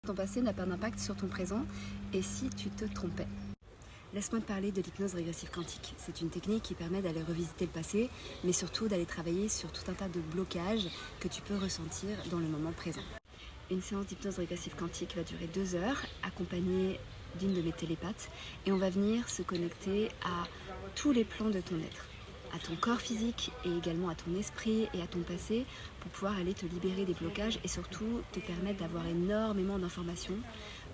Ton passé n'a pas d'impact sur ton présent et si tu te trompais. Laisse-moi te parler de l'hypnose régressive quantique. C'est une technique qui permet d'aller revisiter le passé, mais surtout d'aller travailler sur tout un tas de blocages que tu peux ressentir dans le moment présent. Une séance d'hypnose régressive quantique va durer 2 heures, accompagnée d'une de mes télépathes, et on va venir se connecter à tous les plans de ton être, à ton corps physique et également à ton esprit et à ton passé pour pouvoir aller te libérer des blocages et surtout te permettre d'avoir énormément d'informations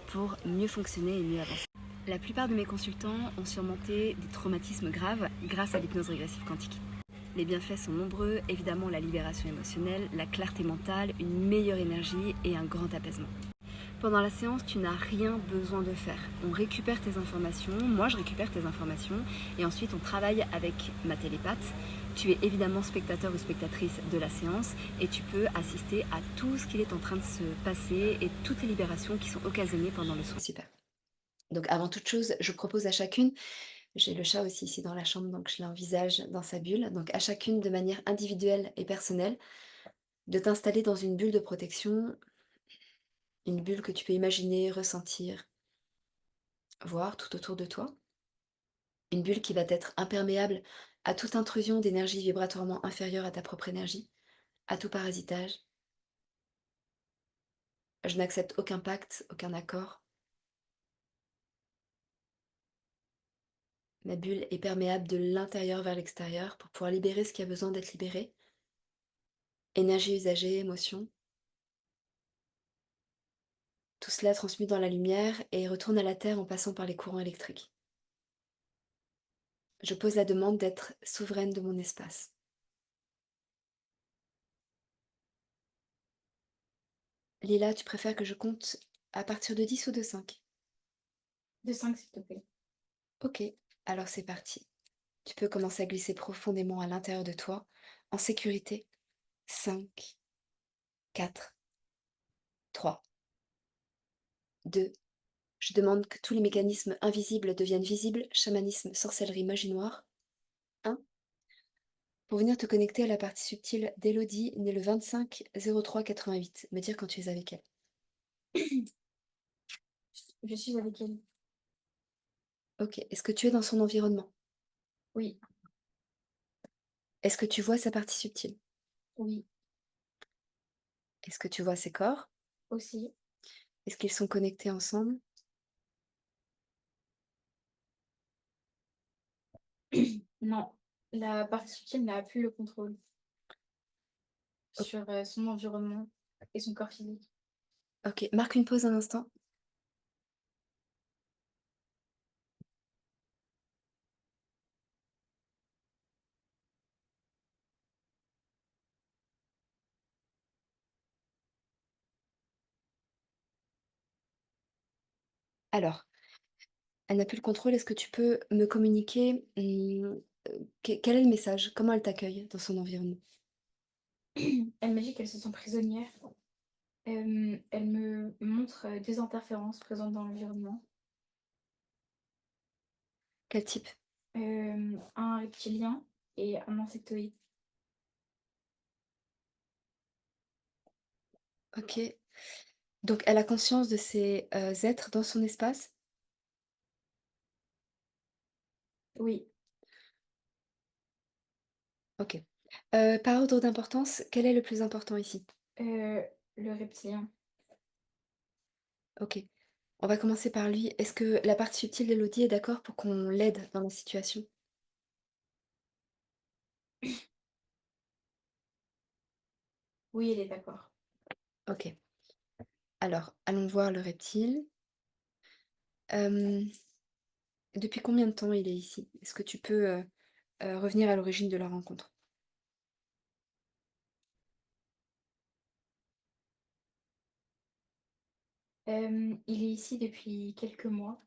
pour mieux fonctionner et mieux avancer. La plupart de mes consultants ont surmonté des traumatismes graves grâce à l'hypnose régressive quantique. Les bienfaits sont nombreux, évidemment la libération émotionnelle, la clarté mentale, une meilleure énergie et un grand apaisement. Pendant la séance, tu n'as rien besoin de faire. On récupère tes informations, moi je récupère tes informations, et ensuite on travaille avec ma télépathe. Tu es évidemment spectateur ou spectatrice de la séance, et tu peux assister à tout ce qui est en train de se passer et toutes les libérations qui sont occasionnées pendant le soin. Super. Donc avant toute chose, je propose à chacune, j'ai le chat aussi ici dans la chambre, donc je l'envisage dans sa bulle, donc à chacune de manière individuelle et personnelle, de t'installer dans une bulle de protection, une bulle que tu peux imaginer, ressentir, voir tout autour de toi. Une bulle qui va être imperméable à toute intrusion d'énergie vibratoirement inférieure à ta propre énergie, à tout parasitage. Je n'accepte aucun pacte, aucun accord. Ma bulle est perméable de l'intérieur vers l'extérieur pour pouvoir libérer ce qui a besoin d'être libéré. Énergie usagée, émotion. Tout cela transmute dans la lumière et retourne à la Terre en passant par les courants électriques. Je pose la demande d'être souveraine de mon espace. Lila, tu préfères que je compte à partir de 10 ou de 5? De 5 s'il te plaît. Ok, alors c'est parti. Tu peux commencer à glisser profondément à l'intérieur de toi, en sécurité. 5, 4, 3, 2. Je demande que tous les mécanismes invisibles deviennent visibles, chamanisme, sorcellerie, magie noire. 1. Pour venir te connecter à la partie subtile d'Elodie, née le 25-03-88. Me dire quand tu es avec elle. Je suis avec elle. Ok, est-ce que tu es dans son environnement? Oui, Est-ce que tu vois sa partie subtile? oui, Est-ce que tu vois ses corps? aussi. Est-ce qu'ils sont connectés ensemble? Non, la partie subtile n'a plus le contrôle O- sur son environnement et son corps physique. Ok, marque une pause un instant. Alors, elle n'a plus le contrôle. Est-ce que tu peux me communiquer quel est le message? Comment elle t'accueille dans son environnement? Elle m'a dit qu'elle se sent prisonnière. Elle me montre des interférences présentes dans l'environnement. Quel type? Un reptilien et un insectoïde. Ok. Donc, elle a conscience de ces êtres dans son espace? Oui, Ok. Par ordre d'importance, quel est le plus important ici? euh, le reptilien. Ok. On va commencer par lui. Est-ce que la partie subtile d'Elodie est d'accord pour qu'on l'aide dans la situation? Oui, elle est d'accord. Ok. Alors, allons voir le reptile. Euh, Depuis combien de temps il est ici? Est-ce que tu peux revenir à l'origine de la rencontre? Il est ici depuis quelques mois.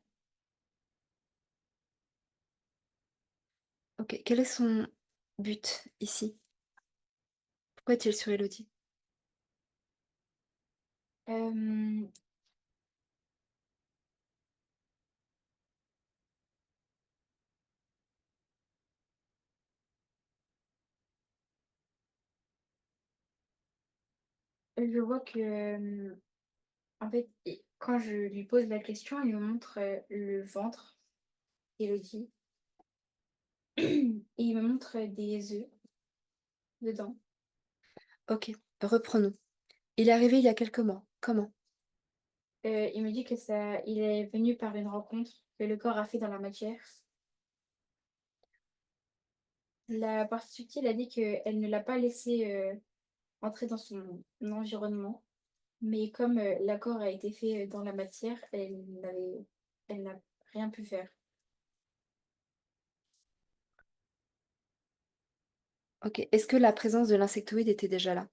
Ok. Quel est son but ici? Pourquoi est-il sur Elodie? Euh, je vois que en fait, Quand je lui pose la question, il me montre, le ventre, Élodie, et il me montre, des œufs dedans. Ok, reprenons. Il est arrivé il y a quelques mois. Comment? Il me dit que ça il est venu par une rencontre que le corps a fait dans la matière. La partie subtile a dit qu'elle ne l'a pas laissé, entrer dans son environnement, mais comme, l'accord a été fait, dans la matière, elle n'a rien pu faire. Ok, est-ce que la présence de l'insectoïde était déjà là?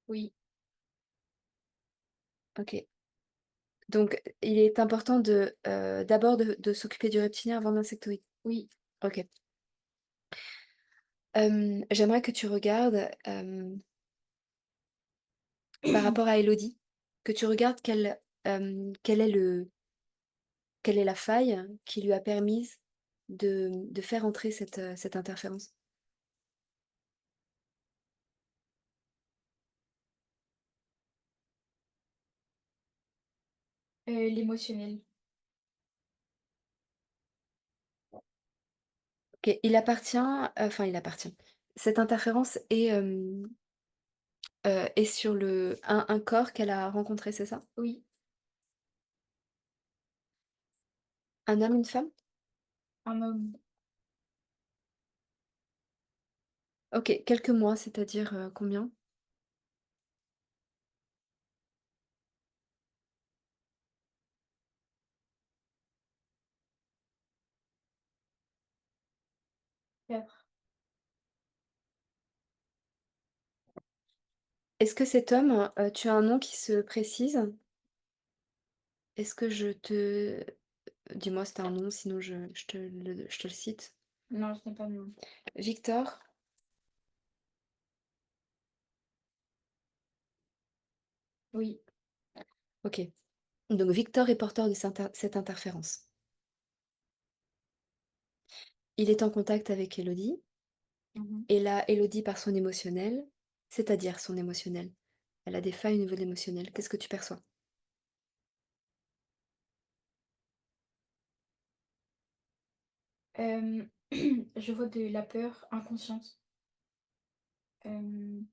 Oui, Ok. Donc, il est important d'abord de s'occuper du reptilien avant de l'insectoïde. oui, Ok. J'aimerais que tu regardes par rapport à Elodie, que tu regardes quelle est la faille qui lui a permis de faire entrer cette interférence. l'émotionnel. Ok, il appartient. Cette interférence est sur un corps qu'elle a rencontré, c'est ça? Oui, Un homme, une femme? un homme, Ok, quelques mois, c'est-à-dire combien? 4. Est-ce que cet homme, tu as un nom qui se précise? Est-ce que je te... Dis-moi si t'as un nom, sinon je te le cite. Non, je n'ai pas de nom. Victor? Oui, Ok. Donc Victor est porteur de cette interférence. Il est en contact avec Elodie, mmh. et là, Elodie, par son émotionnel, c'est-à-dire son émotionnel, elle a des failles au niveau de l'émotionnel. Qu'est-ce que tu perçois? Je vois de la peur inconsciente. Hem,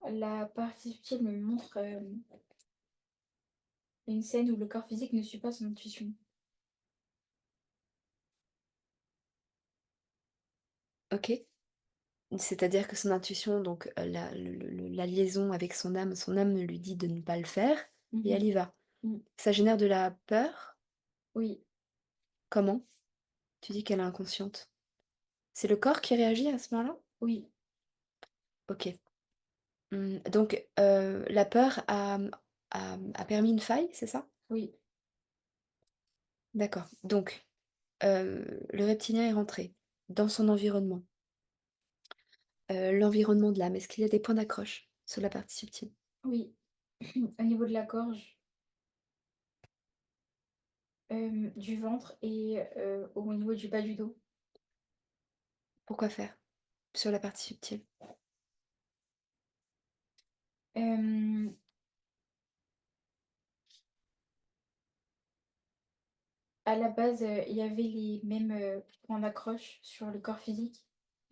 la partie subtile me montre, une scène où le corps physique ne suit pas son intuition. Ok. C'est-à-dire que son intuition, donc la liaison avec son âme lui dit de ne pas le faire, et elle Mmh. y va. Mmh. Ça génère de la peur? Oui, Comment? Tu dis qu'elle est inconsciente. C'est le corps qui réagit à ce moment-là? oui, Ok. Donc, la peur a permis une faille, c'est ça? oui. D'accord. Donc, le reptilien est rentré dans son environnement. L'environnement de l'âme, est-ce qu'il y a des points d'accroche sur la partie subtile? Oui, au niveau de la gorge, du ventre et au niveau du bas du dos. Pourquoi faire? Sur la partie subtile. Hem, à la base, il y avait les mêmes, points d'accroche sur le corps physique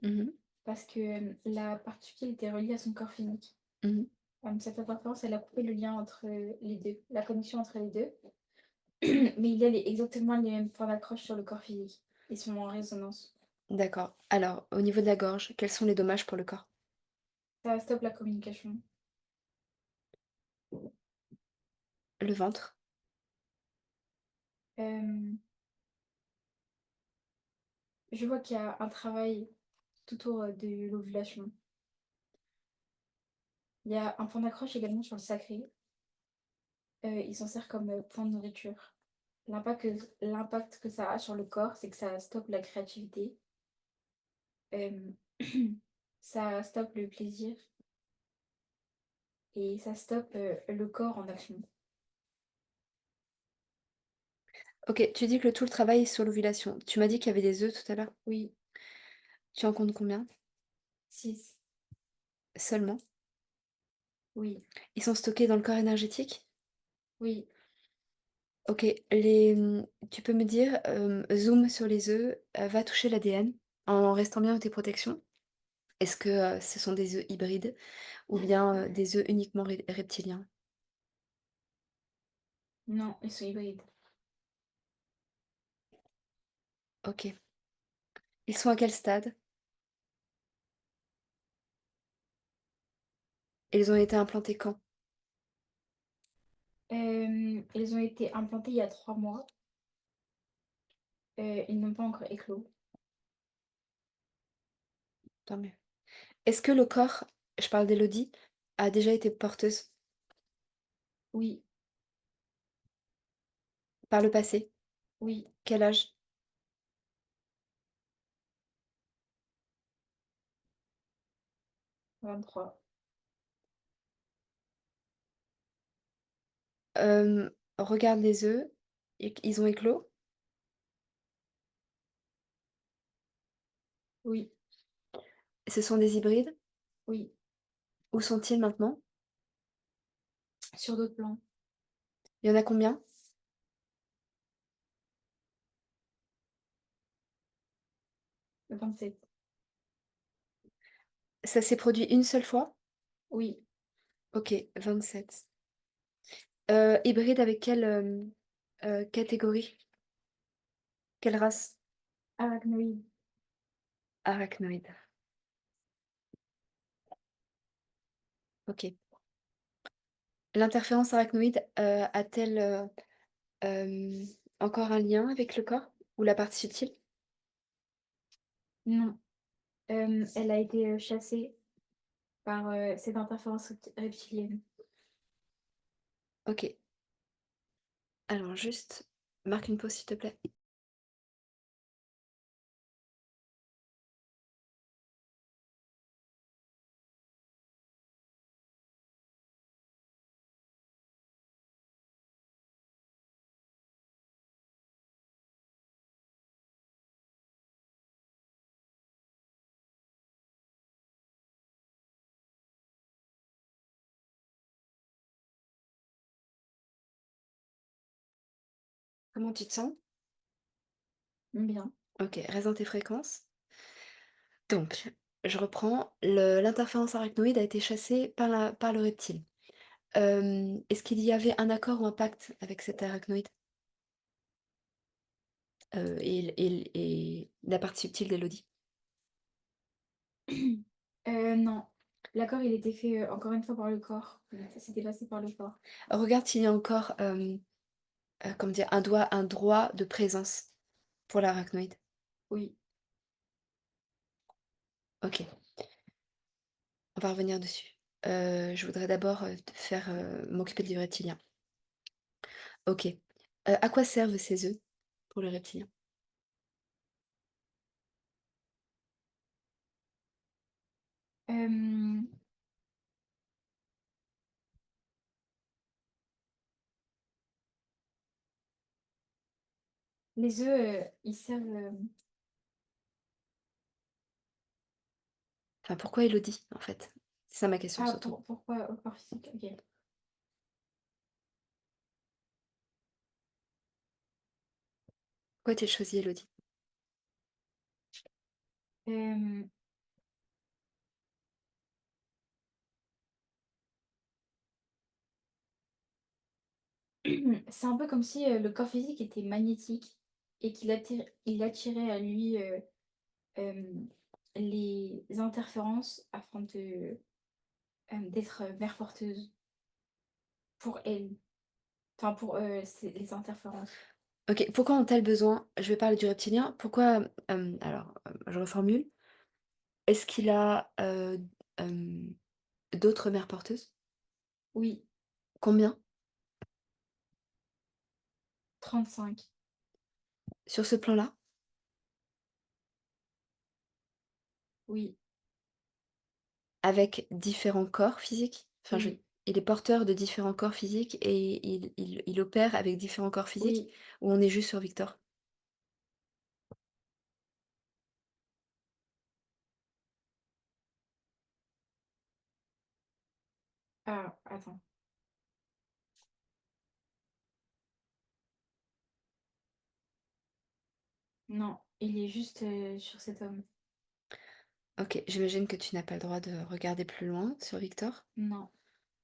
Mhm, parce que, la partie subtile était reliée à son corps physique. mhm. Cette interférence, elle a coupé le lien entre, les 2, la connexion entre les 2. Mais il y a exactement les mêmes points d'accroche sur le corps physique. Ils sont en résonance. D'accord. Alors, au niveau de la gorge, quels sont les dommages pour le corps? Ça stoppe la communication. Le ventre? Hem, je vois qu'il y a un travail tout autour, de l'ovulation. Il y a un point d'accroche également sur le sacré. Il s'en sert comme, point de nourriture. L'impact que ça a sur le corps, c'est que ça stoppe la créativité. Hem, ça stoppe le plaisir et ça stoppe, le corps en action. Ok, tu dis que tout le travail est sur l'ovulation. Tu m'as dit qu'il y avait des œufs tout à l'heure. Oui, Tu en comptes combien? 6. Seulement? Oui, Ils sont stockés dans le corps énergétique? oui, OK, tu peux me dire, zoom sur les œufs, va toucher l'ADN en restant bien dans tes protections. Est-ce que, ce sont des œufs hybrides ou bien, des œufs uniquement reptiliens? non, ils sont hybrides. OK. Ils sont à quel stade? Ils ont été implantés quand? Ils ont été implantés il y a 3 mois, ils n'ont pas encore éclos. Tant mieux. Est-ce que le corps, je parle d'Élodie, a déjà été porteuse Oui, par le passé? oui, Quel âge? 23. Regarde les œufs, ils ont éclos? Oui, Ce sont des hybrides? oui, Où sont-ils maintenant? sur d'autres plans. Il y en a combien? 27. Ça s'est produit une seule fois? Oui, OK, 27. Hybride avec quelle, catégorie? Quelle race? arachnoïdes. Arachnoïde. OK. L'interférence arachnoïde, a-t-elle, hem, encore un lien avec le corps ou la partie subtile? Non, elle a été, chassée par, cette interférence reptilienne. OK. Alors juste, marque une pause s'il te plaît. Comment tu te sens? Bien. OK, reste dans tes fréquences. Donc, je reprends. L'interférence arachnoïde a été chassée par le reptile. Est-ce qu'il y avait un accord ou un pacte avec cet arachnoïde? Et la partie subtile d'Élodie? Non, l'accord, il était fait, encore une fois par le corps. Ça s'était passé par le corps. Regarde s'il y a encore, comment dire? Un droit de présence pour l'arachnoïde. Oui, OK, on va revenir dessus. Je voudrais d'abord, te faire, m'occuper du reptilien. OK. À quoi servent ces œufs pour le reptilien? hem, les œufs, ils servent, Enfin, pourquoi Élodie, en fait? C'est ça ma question ah surtout. pourquoi au corps physique? OK. Pourquoi tu as choisi Élodie? Hem, c'est un peu comme si, le corps physique était magnétique et il attirait à lui, les interférences afin de, d'être, mère porteuse pour elle. Enfin pour, c'est les interférences. OK, pourquoi ont-elles besoin je vais parler du reptilien, pourquoi, alors, je reformule. Est-ce qu'il a, d'autres mères porteuses? Oui, Combien? 35. Sur ce plan-là? Oui, Avec différents corps physiques? Enfin, je oui, il est porteur de différents corps physiques et il opère avec différents corps physiques? oui. Ou on est juste sur Victor? Ah, attends. Non, il est juste sur cet homme. Ok, j'imagine que tu n'as pas le droit de regarder plus loin sur Victor. Non.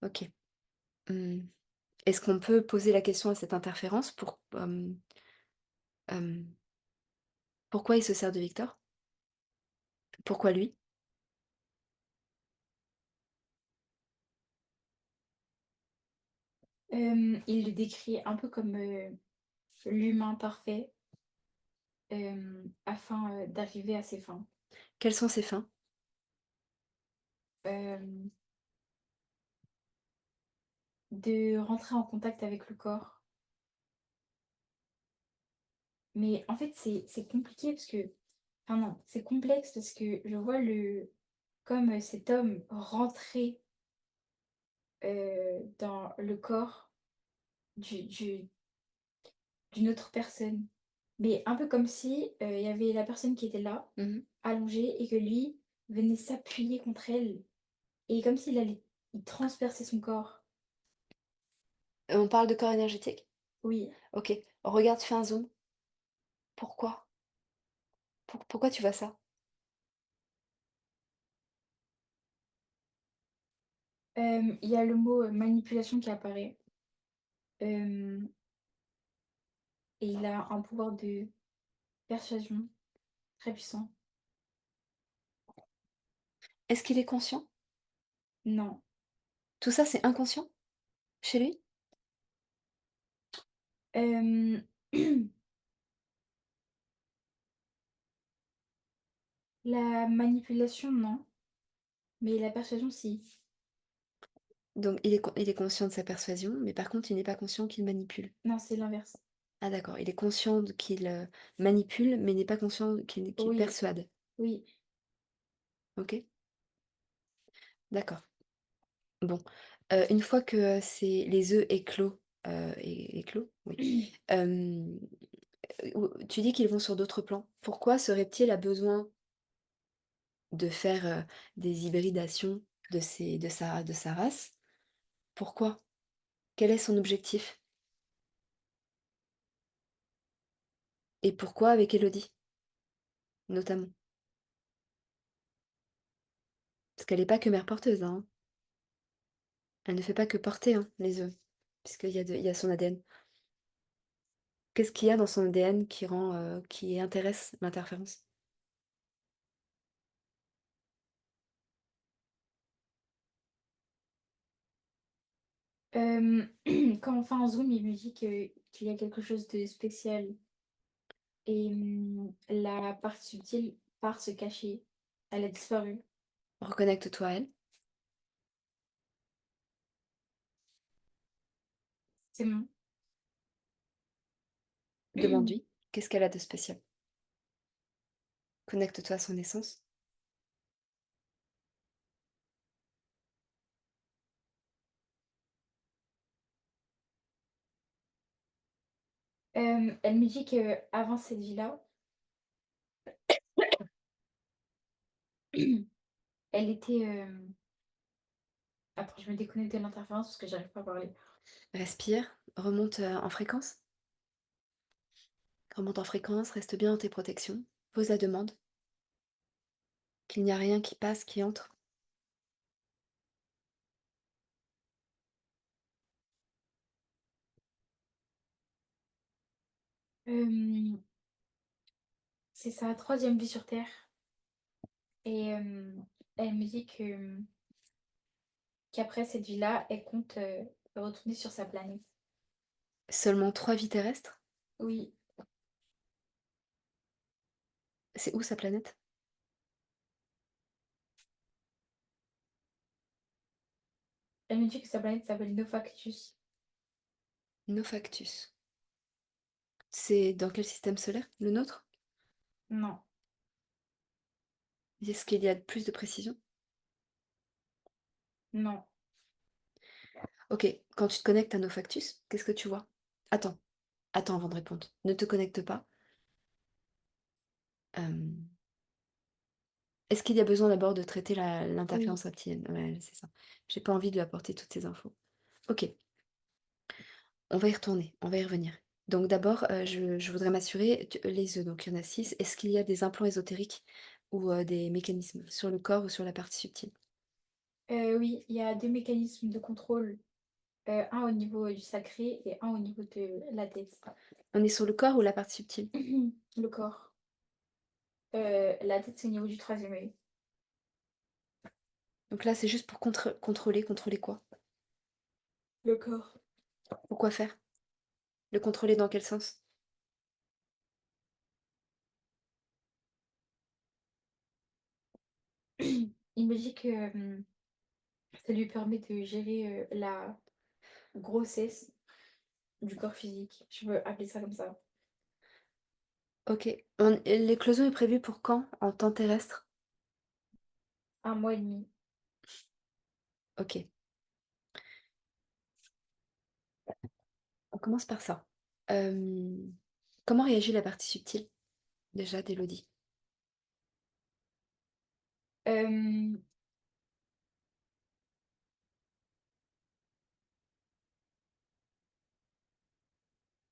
Ok. Hmm. Est-ce qu'on peut poser la question à cette interférence euh, pourquoi il se sert de Victor? Pourquoi lui? Il le décrit un peu comme l'humain parfait afin d'arriver à ses fins. Quelles sont ses fins? Euh, de rentrer en contact avec le corps. Mais en fait, c'est compliqué parce que... Enfin non, c'est complexe parce que je vois comme cet homme rentrer dans le corps du, du- d'une autre personne. Mais un peu comme si il y avait la personne qui était là, Mhm. allongée, et que lui venait s'appuyer contre elle. Et comme s'il allait il transpercer son corps. On parle de corps énergétique? Oui. Ok, regarde, fais un zoom. Pourquoi? Pourquoi tu vois ça? Il y a le mot manipulation qui apparaît. Euh, et il a un pouvoir de persuasion très puissant. Est-ce qu'il est conscient? Non. Tout ça, c'est inconscient chez lui? Euh, la manipulation, non. Mais la persuasion, si. Donc, il est conscient de sa persuasion, mais par contre, il n'est pas conscient qu'il manipule. Non, c'est l'inverse. Ah d'accord, il est conscient qu'il manipule, mais n'est pas conscient qu'il Oui, persuade. oui. Ok, d'accord. Bon, une fois que les œufs éclos, éclos, oui, euh, tu dis qu'ils vont sur d'autres plans. Pourquoi ce reptile a besoin de faire des hybridations de sa race? Pourquoi? Quel est son objectif? Et pourquoi avec Elodie, notamment? Parce qu'elle n'est pas que mère porteuse, hein. Elle ne fait pas que porter hein, les œufs, puisqu'il y a son ADN. Qu'est-ce qu'il y a dans son ADN qui intéresse l'interférence? Euh, quand on fait un zoom, il me dit qu'il y a quelque chose de spécial. Et la partie subtile part se cacher. Elle a disparu. Reconnecte-toi à elle, C'est bon. demande-lui qu'est-ce qu'elle a de spécial. Connecte-toi à son essence. Elle me dit que avant cette vie-là, elle était... Attends, je me déconnecte de l'interférence parce que j'arrive pas à parler. Respire, remonte en fréquence. Remonte en fréquence, reste bien dans tes protections. Pose la demande, qu'il n'y a rien qui passe, qui entre. Euh, c'est sa troisième vie sur Terre. Et elle me dit qu'après cette vie-là, elle compte retourner sur sa planète. Seulement 3 vies terrestres? Oui, C'est où sa planète? elle me dit que sa planète s'appelle Nofactus. Nofactus. C'est dans quel système solaire? Le nôtre? Non, Est-ce qu'il y a plus de précision? non. Ok, quand tu te connectes à Nofactus, qu'est-ce que tu vois? Attends, attends avant de répondre. Ne te connecte pas. Euh, Est-ce qu'il y a besoin d'abord de traiter Oui. l'interférence reptilienne? Ouais, c'est ça. J'ai pas envie de lui apporter toutes ces infos. OK, on va y retourner, on va y revenir. Donc d'abord, je voudrais m'assurer, les œufs, donc il y en a 6. Est-ce qu'il y a des implants ésotériques ou des mécanismes sur le corps ou sur la partie subtile? Oui, il y a 2 mécanismes de contrôle, un au niveau du sacré et un au niveau de la tête. On est sur le corps ou la partie subtile? Le corps. La tête, c'est au niveau du troisième œil. Donc là, c'est juste pour contrôler quoi? Le corps. Pourquoi faire? Le contrôler dans quel sens? Il me dit que, ça lui permet de gérer, la grossesse du corps physique. Je peux appeler ça comme ça. OK. L'éclosion est prévue pour quand en temps terrestre? 1 mois et demi. OK. On commence par ça. Hem, Comment réagit la partie subtile, déjà, d'Élodie? Hem,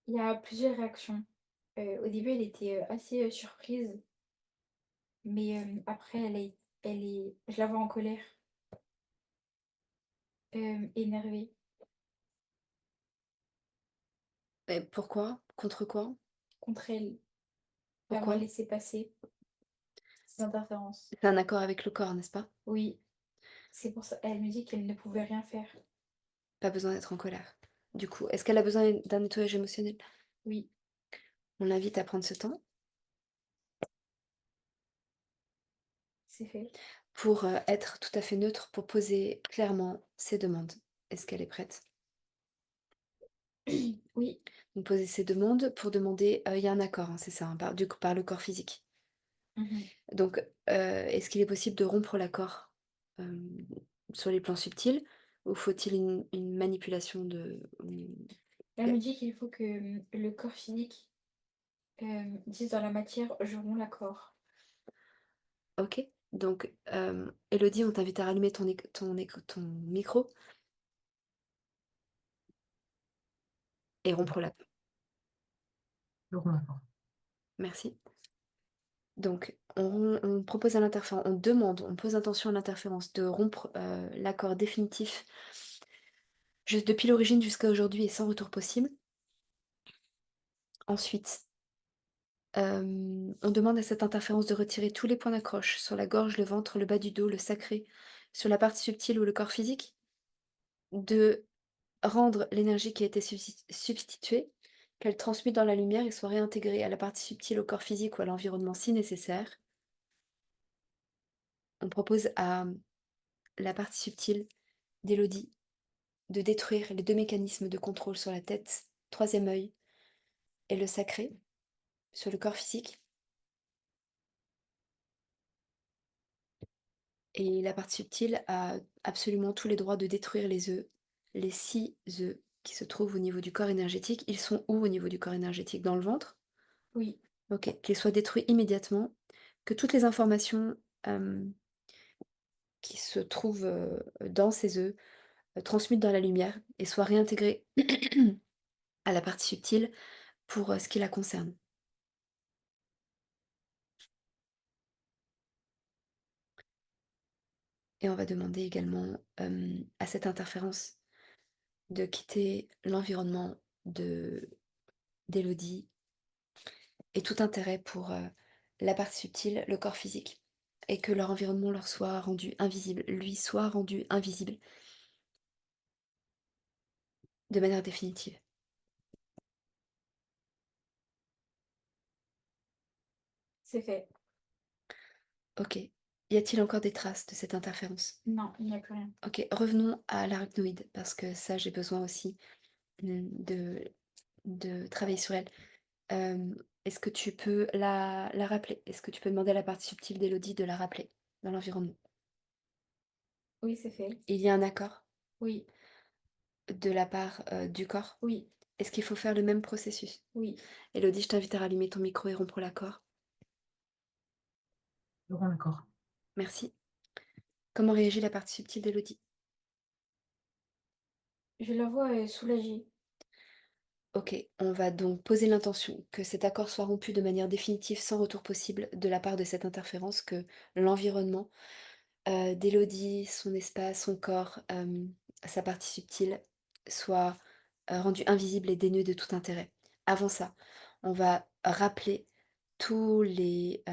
il y a plusieurs réactions. Au début, elle était, assez, surprise, mais, après elle est je la vois en colère, énervée Et pourquoi? Contre quoi? contre elle d'avoir Pourquoi? laissé passer ces interférences. C'est un accord avec le corps, n'est-ce pas? Oui, c'est pour ça elle me dit qu'elle ne pouvait rien faire. Pas besoin d'être en colère. Du coup, est-ce qu'elle a besoin d'un nettoyage émotionnel? Oui, On l'invite à prendre ce temps c'est fait. pour, être tout à fait neutre, pour poser clairement ses demandes. Est-ce qu'elle est prête? Oui, Donc poser ses demandes pour demander, il y a un accord, hein, c'est ça, hein, par le corps physique. mmh. Donc, est-ce qu'il est possible de rompre l'accord, hem, sur les plans subtils ou faut-il une manipulation Elle de me dit qu'il faut que, le corps physique, dise dans la matière: «Je romps l'accord». OK. Donc, Élodie, on t'invite à rallumer ton micro et rompre la D'accord. merci. Donc, on propose à l'interférent on demande, on pose intention à l'interférence de rompre, l'accord définitif juste depuis l'origine jusqu'à aujourd'hui et sans retour possible. Ensuite, on demande à cette interférence de retirer tous les points d'accroche sur la gorge, le ventre, le bas du dos, le sacré, sur la partie subtile ou le corps physique, de rendre l'énergie qui a été substituée, qu'elle transmute dans la lumière et soit réintégrée à la partie subtile, au corps physique ou à l'environnement si nécessaire. On propose à la partie subtile d'Élodie de détruire les 2 mécanismes de contrôle sur la tête, troisième œil et le sacré, sur le corps physique. Et la partie subtile a absolument tous les droits de détruire les œufs, les 6 œufs qui se trouvent au niveau du corps énergétique. Ils sont où au niveau du corps énergétique? Dans le ventre? Oui, OK, qu'ils soient détruits immédiatement, que toutes les informations, hem, qui se trouvent, dans ces œufs, transmutent dans la lumière et soient réintégrées à la partie subtile pour, ce qui la concerne. Et on va demander également, à cette interférence de quitter l'environnement de d'Élodie et tout intérêt pour, la partie subtile, le corps physique et que leur environnement leur soit rendu invisible, lui soit rendu invisible de manière définitive. c'est fait. OK. Y a-t-il encore des traces de cette interférence? Non, il n'y a plus rien. OK, revenons à l'arachnoïde parce que ça, j'ai besoin aussi, de travailler sur elle. Est-ce que tu peux la rappeler? Est-ce que tu peux demander à la partie subtile d'Élodie de la rappeler dans l'environnement? Oui, c'est fait. Il y a un accord Oui, de la part, du corps? oui, Est-ce qu'il faut faire le même processus? oui. Élodie, je t'invite à rallumer ton micro et rompre l'accord. D'accord. Merci. Comment réagit la partie subtile d'Élodie? Je la vois, soulagée. Ok, on va donc poser l'intention que cet accord soit rompu de manière définitive sans retour possible de la part de cette interférence, que l'environnement d'Élodie, son espace, son corps, sa partie subtile soit rendu invisible et dénué de tout intérêt. Avant ça, on va rappeler tous les,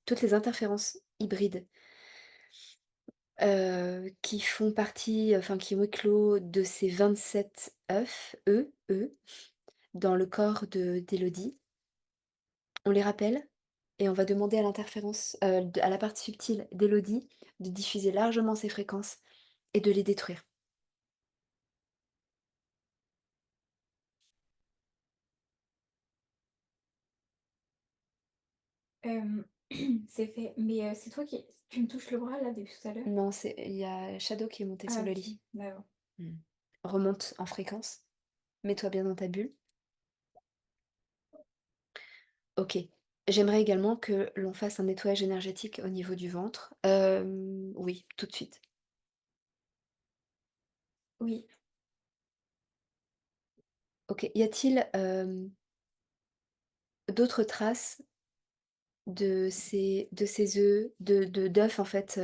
toutes les interférences hybrides qui font partie, enfin qui ont éclos de ces 27 œufs, dans le corps d'Élodie. On les rappelle et on va demander à l'interférence, à la partie subtile d'Élodie de diffuser largement ces fréquences et de les détruire. Hem, c'est fait. Mais, c'est toi qui tu me touches le bras là depuis tout à l'heure? Non, il y a Shadow qui est monté Ah sur le OK, lit. d'accord. Mmh. Remonte en fréquence, mets-toi bien dans ta bulle. OK. J'aimerais également que l'on fasse un nettoyage énergétique au niveau du ventre. Oui, tout de suite. Oui. OK. Y a-t-il, d'autres traces de ces œufs, d'œufs en fait,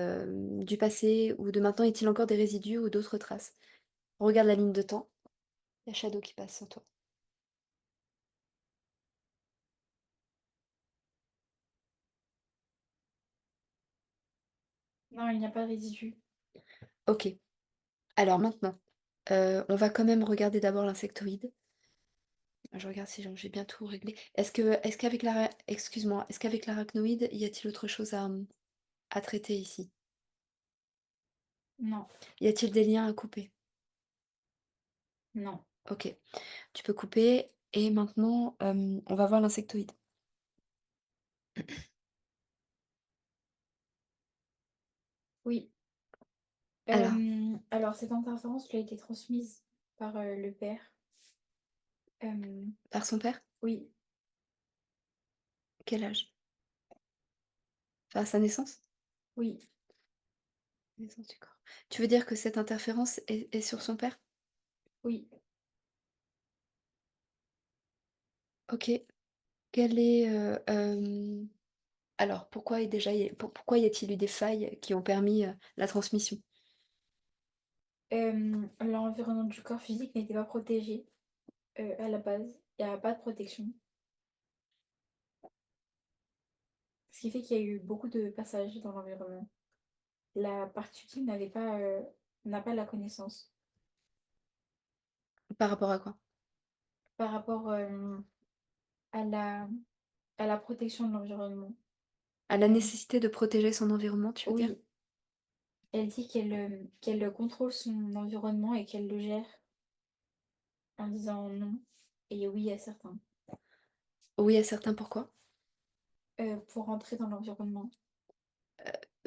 du passé ou de maintenant? Y a-t-il encore des résidus ou d'autres traces? Regarde la ligne de temps. Il y a Shadow qui passe sur toi. Non, il n'y a pas de résidus. OK. Alors maintenant, on va quand même regarder d'abord l'insectoïde. Je regarde si j'ai bien tout réglé. Est-ce qu'avec excuse-moi, est-ce qu'avec l'arachnoïde, y a-t-il autre chose à traiter ici? Non, Y a-t-il des liens à couper? non. OK, tu peux couper et maintenant, on va voir l'insectoïde. Oui. Alors, Alors cette interférence lui a été transmise par, le père. Hem, par son père? oui, Quel âge? Enfin, à sa naissance? oui, Naissance du corps. Tu veux dire que cette interférence est sur son père? oui. OK. Quel est, alors pourquoi pourquoi y a-t-il eu des failles qui ont permis, la transmission? L'environnement du corps physique n'était pas protégé, à la base. Il y a pas de protection. Ce qui fait qu'il y a eu beaucoup de passages dans l'environnement. La partie subtile n'a pas la connaissance. Par rapport à quoi? Par rapport, à la protection de l'environnement. À la Hem, nécessité de protéger son environnement, tu veux dire? oui, elle dit qu'elle contrôle son environnement et qu'elle le gère en disant non et oui à certains, Oui à certains, pourquoi? pour rentrer dans l'environnement.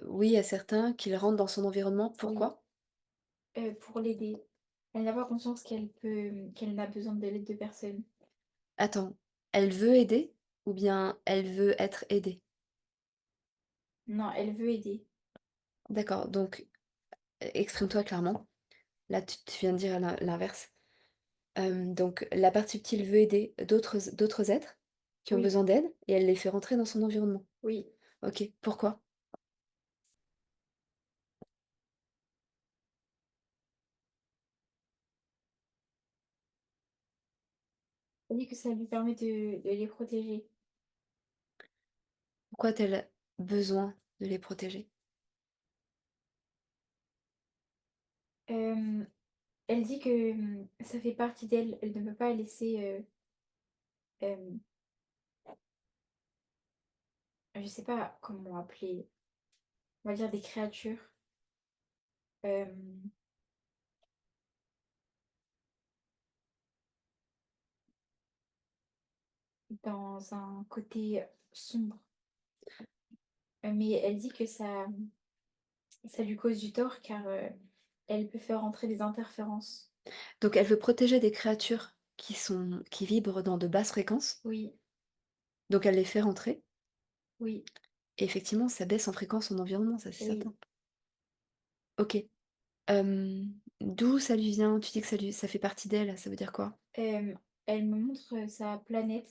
Oui à certains qu'ils rentrent dans son environnement, Oui, pourquoi? pour l'aider. Elle n'a pas conscience qu'elle n'a besoin de l'aide de personne. Attends, elle veut aider ou bien elle veut être aidée? Non, elle veut aider. D'accord, donc exprime-toi clairement. Là, tu viens de dire l'inverse. Donc la part subtile veut aider d'autres êtres qui ont Oui, besoin d'aide et elle les fait rentrer dans son environnement. oui. OK, pourquoi? Elle dit que ça lui permet de les protéger. Pourquoi a-t-elle besoin de les protéger? Hem, Elle dit que, ça fait partie d'elle. Elle ne peut pas laisser, hem, je sais pas comment appeler, on va dire des créatures, hem, dans un côté sombre. Mais elle dit que ça lui cause du tort car, elle peut faire entrer des interférences. Donc elle veut protéger des créatures qui vibrent dans de basses fréquences, Oui, donc elle les fait rentrer oui, Et effectivement, ça baisse en fréquence en environnement, ça c'est Oui. certain. OK. D'où ça lui vient? Tu dis que ça fait partie d'elle, ça veut dire quoi? Elle me montre, sa planète,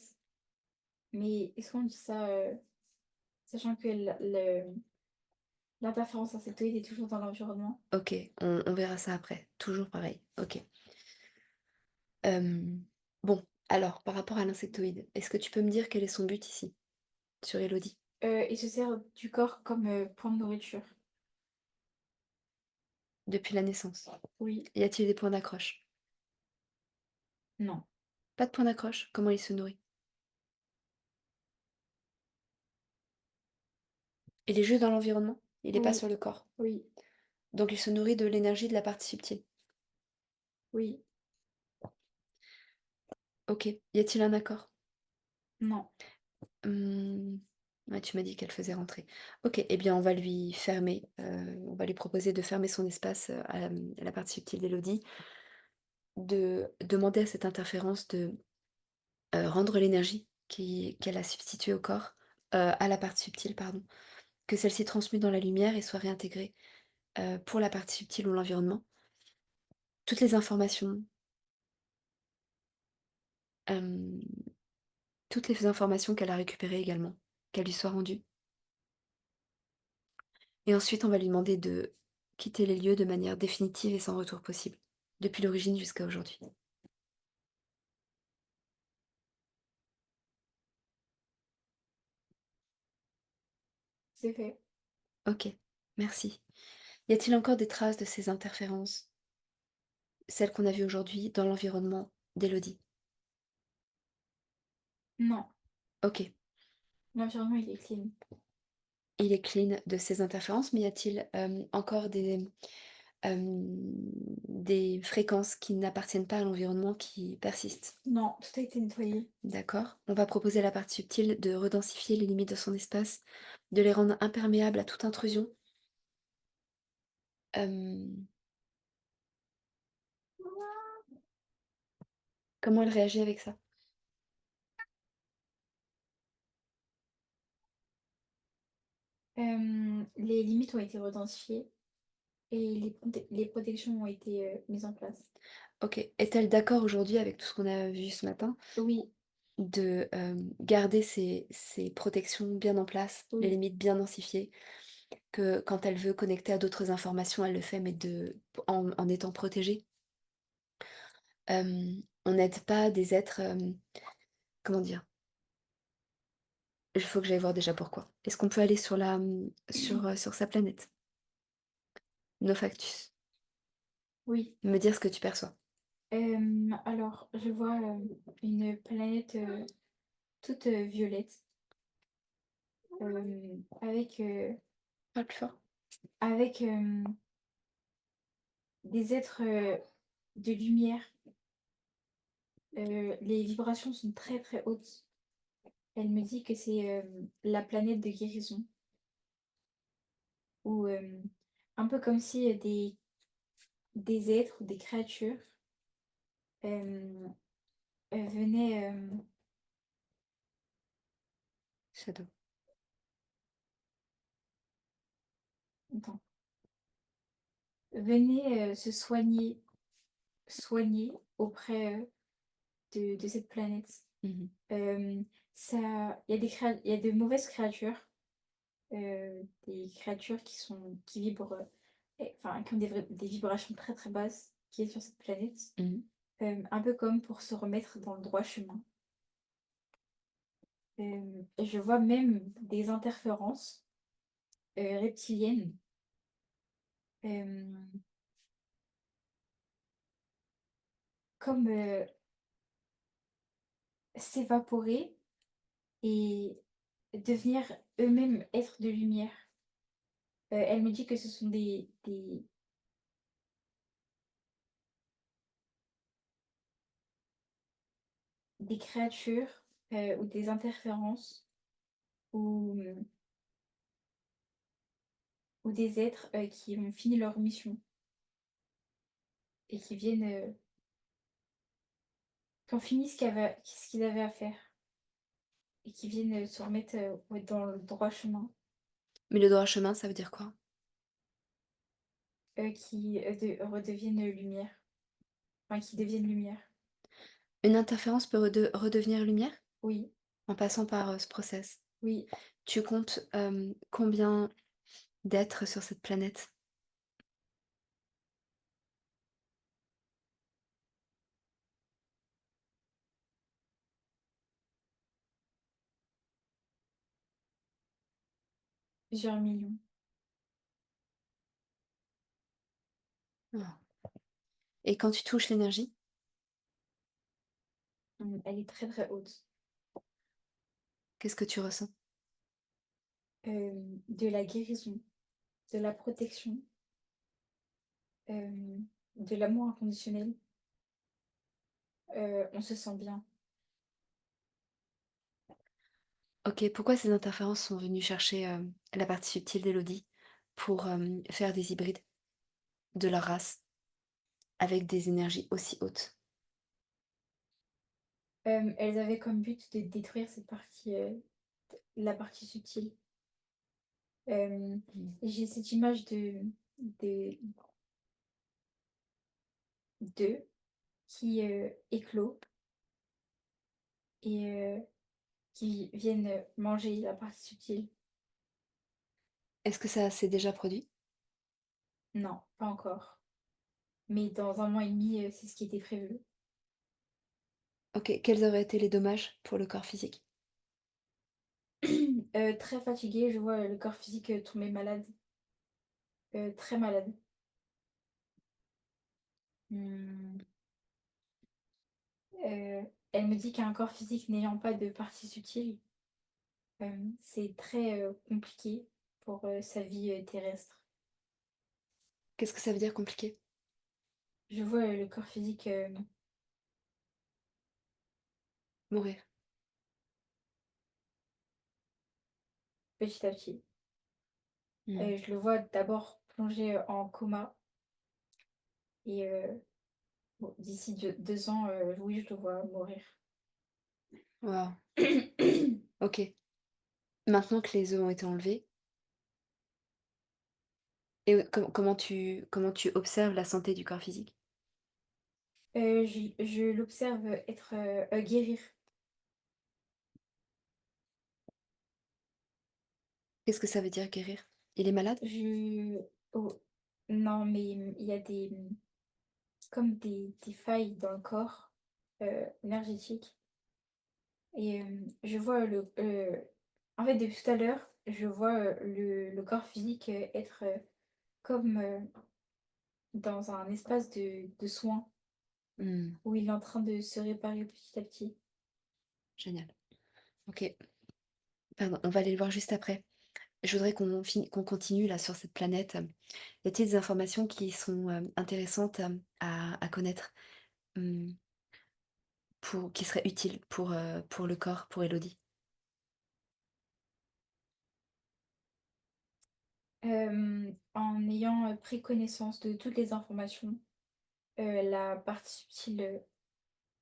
mais est-ce qu'on dit ça, sachant que l'interférence insectoïde est toujours dans l'environnement? OK, on verra ça après. Toujours pareil, OK. Hem, bon, alors par rapport à l'insectoïde, est-ce que tu peux me dire quel est son but ici, sur Élodie? Il se sert du corps comme, point de nourriture. Depuis la naissance? Oui. Y a-t-il des points d'accroche? Non. Pas de point d'accroche? Comment il se nourrit? Il est juste dans l'environnement? Il est pas Oui, sur le corps? oui, Donc il se nourrit de l'énergie de la partie subtile? oui, OK. Y a-t-il un accord? non. Mmh, ouais, tu m'as dit qu'elle faisait rentrer. OK, eh bien, on va lui fermer, on va lui proposer de fermer son espace, à la partie subtile d'Élodie, de demander à cette interférence de, rendre l'énergie qu'elle a substituée au corps, à la partie subtile, pardon, que celle-ci transmute dans la lumière et soit réintégrée, pour la partie subtile ou l'environnement. Toutes les informations, hem, toutes les informations qu'elle a récupérées également, qu'elles lui soient rendues. Et ensuite, on va lui demander de quitter les lieux de manière définitive et sans retour possible, depuis l'origine jusqu'à aujourd'hui. C'est fait. OK, merci. Y a-t-il encore des traces de ces interférences, celles qu'on a vues aujourd'hui, dans l'environnement d'Élodie? Non, OK, l'environnement, il est clean. il est clean de ces interférences, mais y a-t-il, encore des fréquences qui n'appartiennent pas à l'environnement qui persistent? Non, tout a été nettoyé. D'accord. On va proposer à la partie subtile de redensifier les limites de son espace, de les rendre imperméables à toute intrusion. Hem Comment elle réagit avec ça? Les limites ont été identifiées et les protections ont été, mises en place. OK. Est-elle d'accord aujourd'hui avec tout ce qu'on a vu ce matin Oui, de, garder ces protections bien en place, les oui, limites bien densifiées, que quand elle veut connecter à d'autres informations, elle le fait, mais en étant protégée? On n'aide pas des êtres, comment dire? Il faut que j'aille voir déjà pourquoi. Est-ce qu'on peut aller sur sur sa planète? Nofactus. oui. Me dire ce que tu perçois. Alors je vois, une planète, toute, violette, avec, Parle plus fort. avec, des êtres, de lumière. Les vibrations sont très, très hautes. Elle me dit que c'est, la planète de guérison ou, un peu comme si, des êtres ou des créatures, hem, venaient, Shadow. attends, venaient, se soigner auprès, de cette planète. Mmh. Hem, ça il y a de mauvaises créatures, des créatures qui vibrent, et enfin qui ont des vibrations très, très basses qui est sur cette planète, Mmh. un peu comme pour se remettre dans le droit chemin. Et je vois même des interférences, reptiliennes, hem, comme, s'évaporer et devenir eux-mêmes êtres de lumière. Elle me dit que ce sont des créatures, ou des interférences ou, ou des êtres, qui ont fini leur mission et qui viennent, qui ont fini ce qu'ils avaient à faire et qui viennent, se remettre, ouais, dans le droit chemin. Mais le droit chemin, ça veut dire quoi? qui redeviennent lumière, enfin qui deviennent lumière. Une interférence peut redevenir lumière? Oui, En passant par, ce process? oui, Tu comptes, combien d'êtres sur cette planète? plusieurs millions. Ah. Et quand tu touches l'énergie, Elle est très, très haute. qu'est-ce que tu ressens? De la guérison, de la protection, de l'amour inconditionnel. On se sent bien. OK, pourquoi ces interférences sont venues chercher, la partie subtile d'Élodie pour, faire des hybrides de leur race avec des énergies aussi hautes? Elles avaient comme but de détruire cette partie, la partie subtile. Hem, Mmh. j'ai cette image de d'œufs qui, éclot et qui viennent manger la partie subtile. Est-ce que ça s'est déjà produit? Non, pas encore, mais dans 1 mois et demi, c'est ce qui était prévu. OK, quels auraient été les dommages pour le corps physique? Très fatiguée, je vois, le corps physique, tomber malade, très malade. Mmh, elle me dit qu'un corps physique n'ayant pas de partie subtile, c'est très, compliqué pour, sa vie, terrestre. Qu'est-ce que ça veut dire compliqué? Je vois, le corps physique, Mourir. petit à petit. Mmh. Je le vois d'abord plongé, en coma et bon, d'ici 2 ans, oui, je le vois mourir. Waouh, OK. Maintenant que les œufs ont été enlevés et comment tu observes la santé du corps physique? Je l'observe être, guérir. Qu'est-ce que ça veut dire guérir? Il est malade? Je oh, non, mais il y a comme des failles dans le corps, énergétiques et je vois en fait, depuis tout à l'heure, je vois, le corps physique, être, comme, dans un espace de soins Mmh, où il est en train de se réparer petit à petit. génial. OK. Pardon, on va aller le voir juste après. Je voudrais qu'on continue là sur cette planète. Y a-t-il des informations qui sont, intéressantes, à connaître, mmh, qui seraient utiles pour le corps, pour Élodie? En ayant, pris connaissance de toutes les informations, la partie subtile,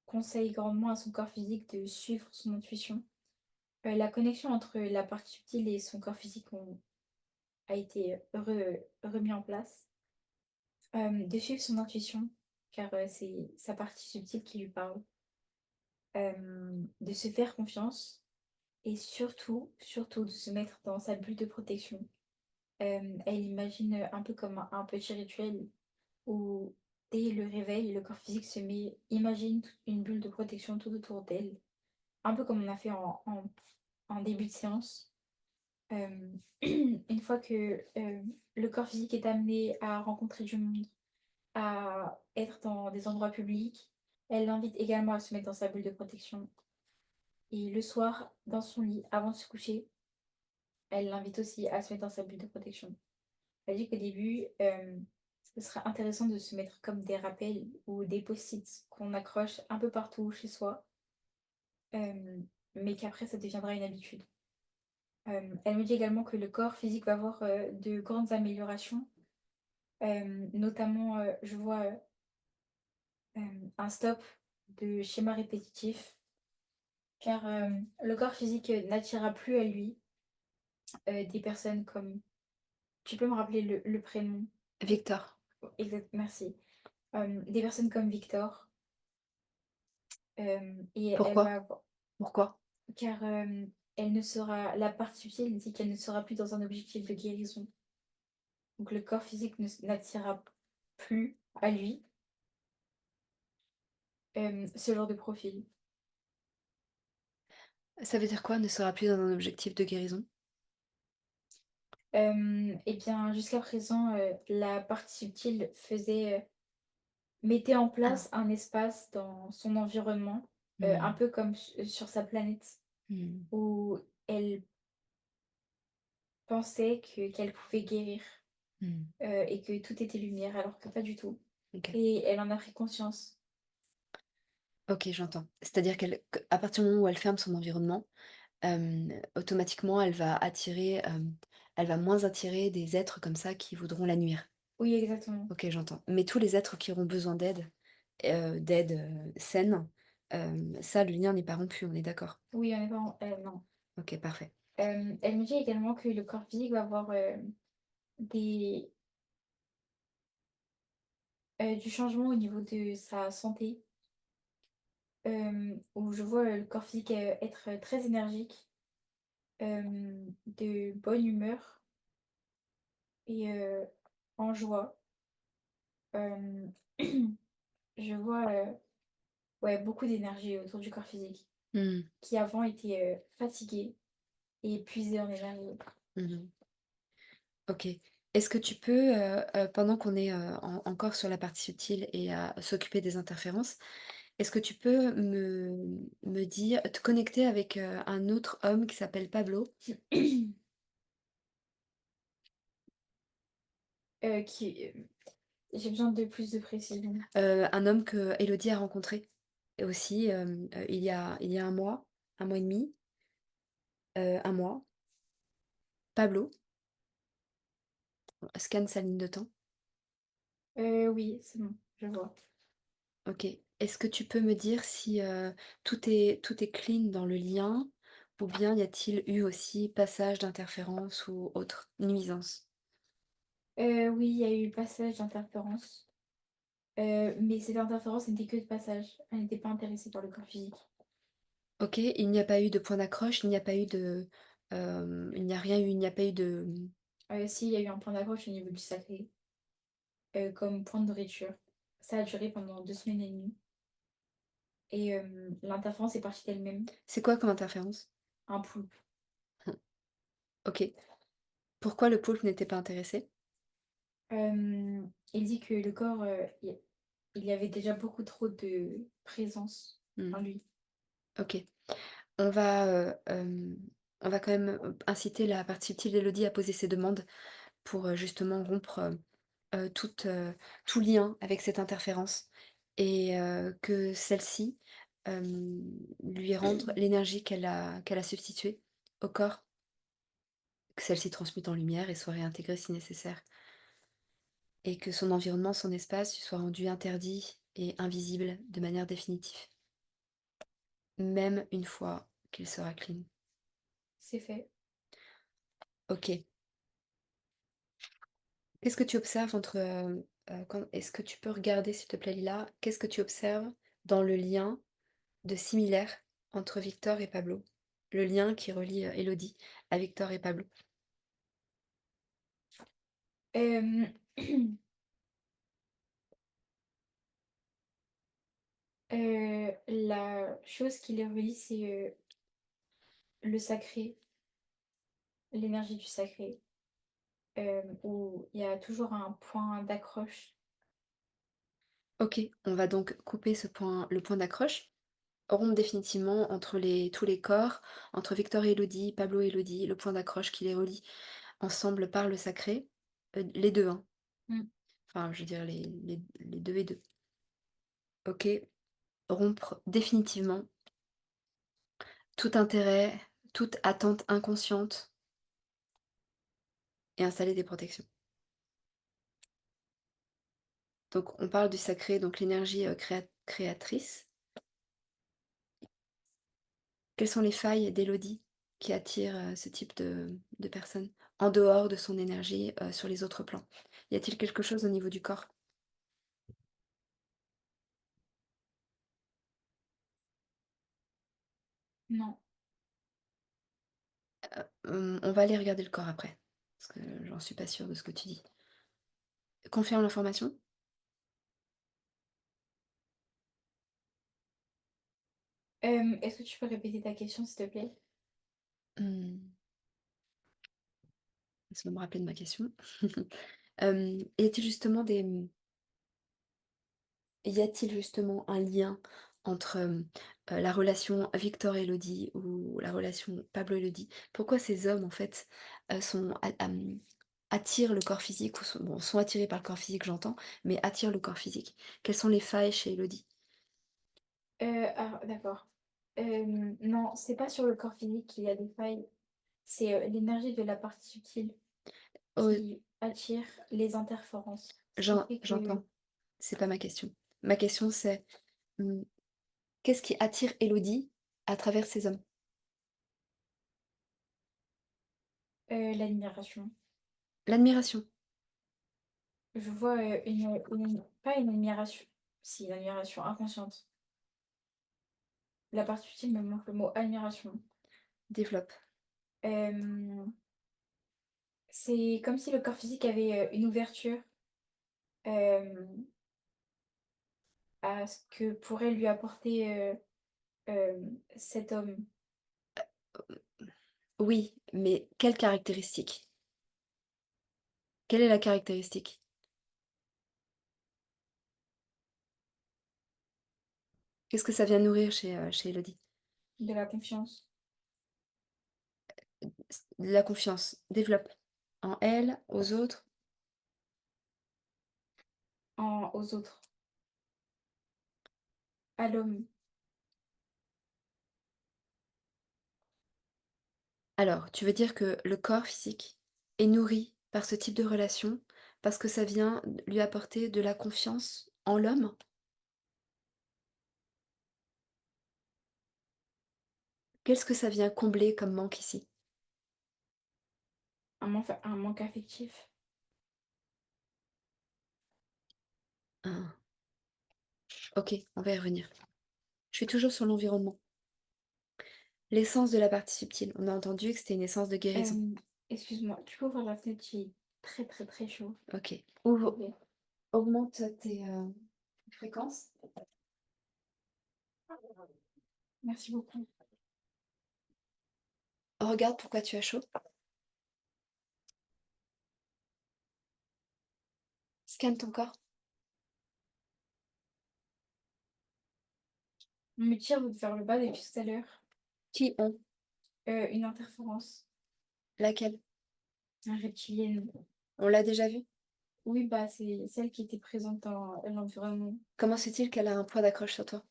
conseille grandement à son corps physique de suivre son intuition. La connexion entre la partie subtile et son corps physique a été remis en place. De suivre son intuition, car, c'est sa partie subtile qui lui parle. De se faire confiance et surtout, surtout de se mettre dans sa bulle de protection. Elle imagine, un peu comme un petit rituel où dès le réveil, le corps physique se met imagine toute une bulle de protection tout autour d'elle, un peu comme on a fait en début de séance. Une fois que, le corps physique est amené à rencontrer du monde, à être dans des endroits publics, elle l'invite également à se mettre dans sa bulle de protection et le soir, dans son lit, avant de se coucher, elle l'invite aussi à se mettre dans sa bulle de protection. Elle dit qu'au début, ce serait intéressant de se mettre comme des rappels ou des post-it qu'on accroche un peu partout chez soi, mais qu'après ça deviendra une habitude. Elle me dit également que le corps physique va avoir, de grandes améliorations, notamment, je vois, un stop de schémas répétitifs car, le corps physique, n'attirera plus à lui, des personnes comme tu peux me rappeler le prénom? Victor. Exact, merci. Des personnes comme Victor, et elle Pourquoi? va avoir Pourquoi? car, elle ne sera la partie subtile dit qu'elle ne sera plus dans un objectif de guérison. Donc le corps physique n'attirera plus à lui, ce genre de profil. Ça veut dire quoi, ne sera plus dans un objectif de guérison? Et bien, jusqu'à présent, la partie subtile mettait en Ah. place un espace dans son environnement, un Mmh. peu comme sur sa planète, Mmh. où elle pensait qu'elle pouvait guérir, Mmh. et que tout était lumière, alors que pas du tout. OK. Et elle en a pris conscience. OK, j'entends. C'est-à-dire qu'à partir du moment où elle ferme son environnement, automatiquement elle va moins attirer des êtres comme ça qui voudront la nuire. Oui, exactement. OK, j'entends. Mais tous les êtres qui auront besoin d'aide, saine, ça, le lien n'est pas rompu, on est d'accord? Oui, honnêtement, non. OK, parfait. Elle me dit également que le corps physique va avoir, des du changement au niveau de sa santé, où je vois, le corps physique, être très énergique, de bonne humeur et en joie. Hem, je vois, ouais, beaucoup d'énergie autour du corps physique, Mmh. qui avant était, fatigué et épuisé en énergie. Mmh. OK. Est-ce que tu peux, pendant qu'on est, encore sur la partie subtile et à s'occuper des interférences, est-ce que tu peux me dire te connecter avec, un autre homme qui s'appelle Pablo? Qui, j'ai besoin de plus de précision. Un homme que Élodie a rencontré et aussi, il y a un mois et demi, 1 mois. Pablo, scanne sa ligne de temps. Oui, c'est bon, je vois. OK. Est-ce que tu peux me dire si, tout est clean dans le lien ou bien y a-t-il eu aussi passage d'interférences ou autre nuisance? Oui, il y a eu passage d'interférence, mais cette interférence n'était que de passage. Elle n'était pas intéressée par le corps physique. OK, il n'y a pas eu de point d'accroche, il n'y a pas eu de, il n'y a rien eu, il n'y a pas eu de, Si, il y a eu un point d'accroche au niveau du sacré, comme point de nourriture. Ça a duré pendant 2 semaines et demie et l'interférence est partie d'elle-même, c'est quoi comme interférence? un poulpe. OK. Pourquoi le poulpe n'était pas intéressé? Il dit que le corps, il y avait déjà beaucoup trop de présence Mmh. en lui. OK. On va, on va quand même, inciter la partie utile d'Élodie à poser ses demandes pour, justement rompre, toute, tout lien avec cette interférence et que celle-ci, lui rende l'énergie qu'elle a substituée au corps, que celle-ci transmute en lumière et soit réintégrée si nécessaire et que son environnement, son espace lui soit rendu interdit et invisible de manière définitive, même une fois qu'il sera clean. C'est fait. OK. Qu'est-ce que tu observes entre, quand est-ce que tu peux regarder s'il te plaît Lila? Qu'est-ce que tu observes dans le lien de similaire entre Victor et Pablo? Le lien qui relie, Élodie à Victor et Pablo. Hem, la chose qui les relie, c'est, le sacré, l'énergie du sacré, où il y a toujours un point d'accroche. OK, on va donc couper le point d'accroche, rompre définitivement tous les corps, entre Victor et Élodie, Pablo et Élodie, le point d'accroche qui les relie ensemble par le sacré, les 2, hein, Mmh, enfin je veux dire les 2 et 2. OK, rompre définitivement tout intérêt, toute attente inconsciente et installer des protections. Donc on parle du sacré, donc l'énergie, créatrice. Quelles sont les failles d'Élodie? qui attire, ce type de personne? En dehors de son énergie, sur les autres plans? Y a-t-il quelque chose au niveau du corps? Non. On va aller regarder le corps après, parce que j'en suis pas sûre de ce que tu dis. Confirme l'information? Est-ce que tu peux répéter ta question, s'il te plaît? Mmh, laisse-moi me rappeler de ma question. Y a-t-il justement y a-t-il justement un lien entre, la relation Victor-Élodie ou la relation Pablo-Élodie? Pourquoi ces hommes, en fait, attirent le corps physique ou sont attirés par le corps physique, j'entends, mais attirent le corps physique? Quelles sont les failles chez Élodie? Alors d'accord. Non, c'est pas sur le corps physique qu'il y a des failles, c'est, l'énergie de la partie subtile Oh, qui attire les interférences. Ce qui fait que, j'entends, c'est pas ma question. Ma question c'est, mmh, qu'est-ce qui attire Élodie à travers ces hommes? l'admiration. L'admiration. Je vois, une pas une admiration, si une admiration inconsciente. La partie subtile me manque le mot admiration. Développe. Hem, c'est comme si le corps physique avait, une ouverture, hem, à ce que pourrait lui apporter, cet homme. Oui, mais quelle caractéristique? Quelle est la caractéristique? Qu'est-ce que ça vient nourrir chez Élodie? De la confiance La confiance. Développe. En elle, aux autres. aux autres, à l'homme. Alors, tu veux dire que le corps physique est nourri par ce type de relation parce que ça vient lui apporter de la confiance en l'homme? Qu'est-ce que ça vient combler comme manque ici? Un manque affectif. Ah, ok, on va y revenir. Je suis toujours sur l'environnement. L'essence de la partie subtile. On a entendu que c'était une essence de guérison. Hem, excuse-moi, tu peux ouvrir la fenêtre? Il est très, très, très chaud, Ok. s'il te plaît. Augmente tes fréquences. Merci beaucoup. Regarde pourquoi tu as chaud. Scanne ton corps. On me tire vers le bas depuis tout à l'heure. Qui ont? Une interférence, Laquelle? un reptilienne. On l'a déjà vue? Oui, bah, c'est celle qui était présente dans l'environnement. Comment se fait-il qu'elle a un point d'accroche sur toi?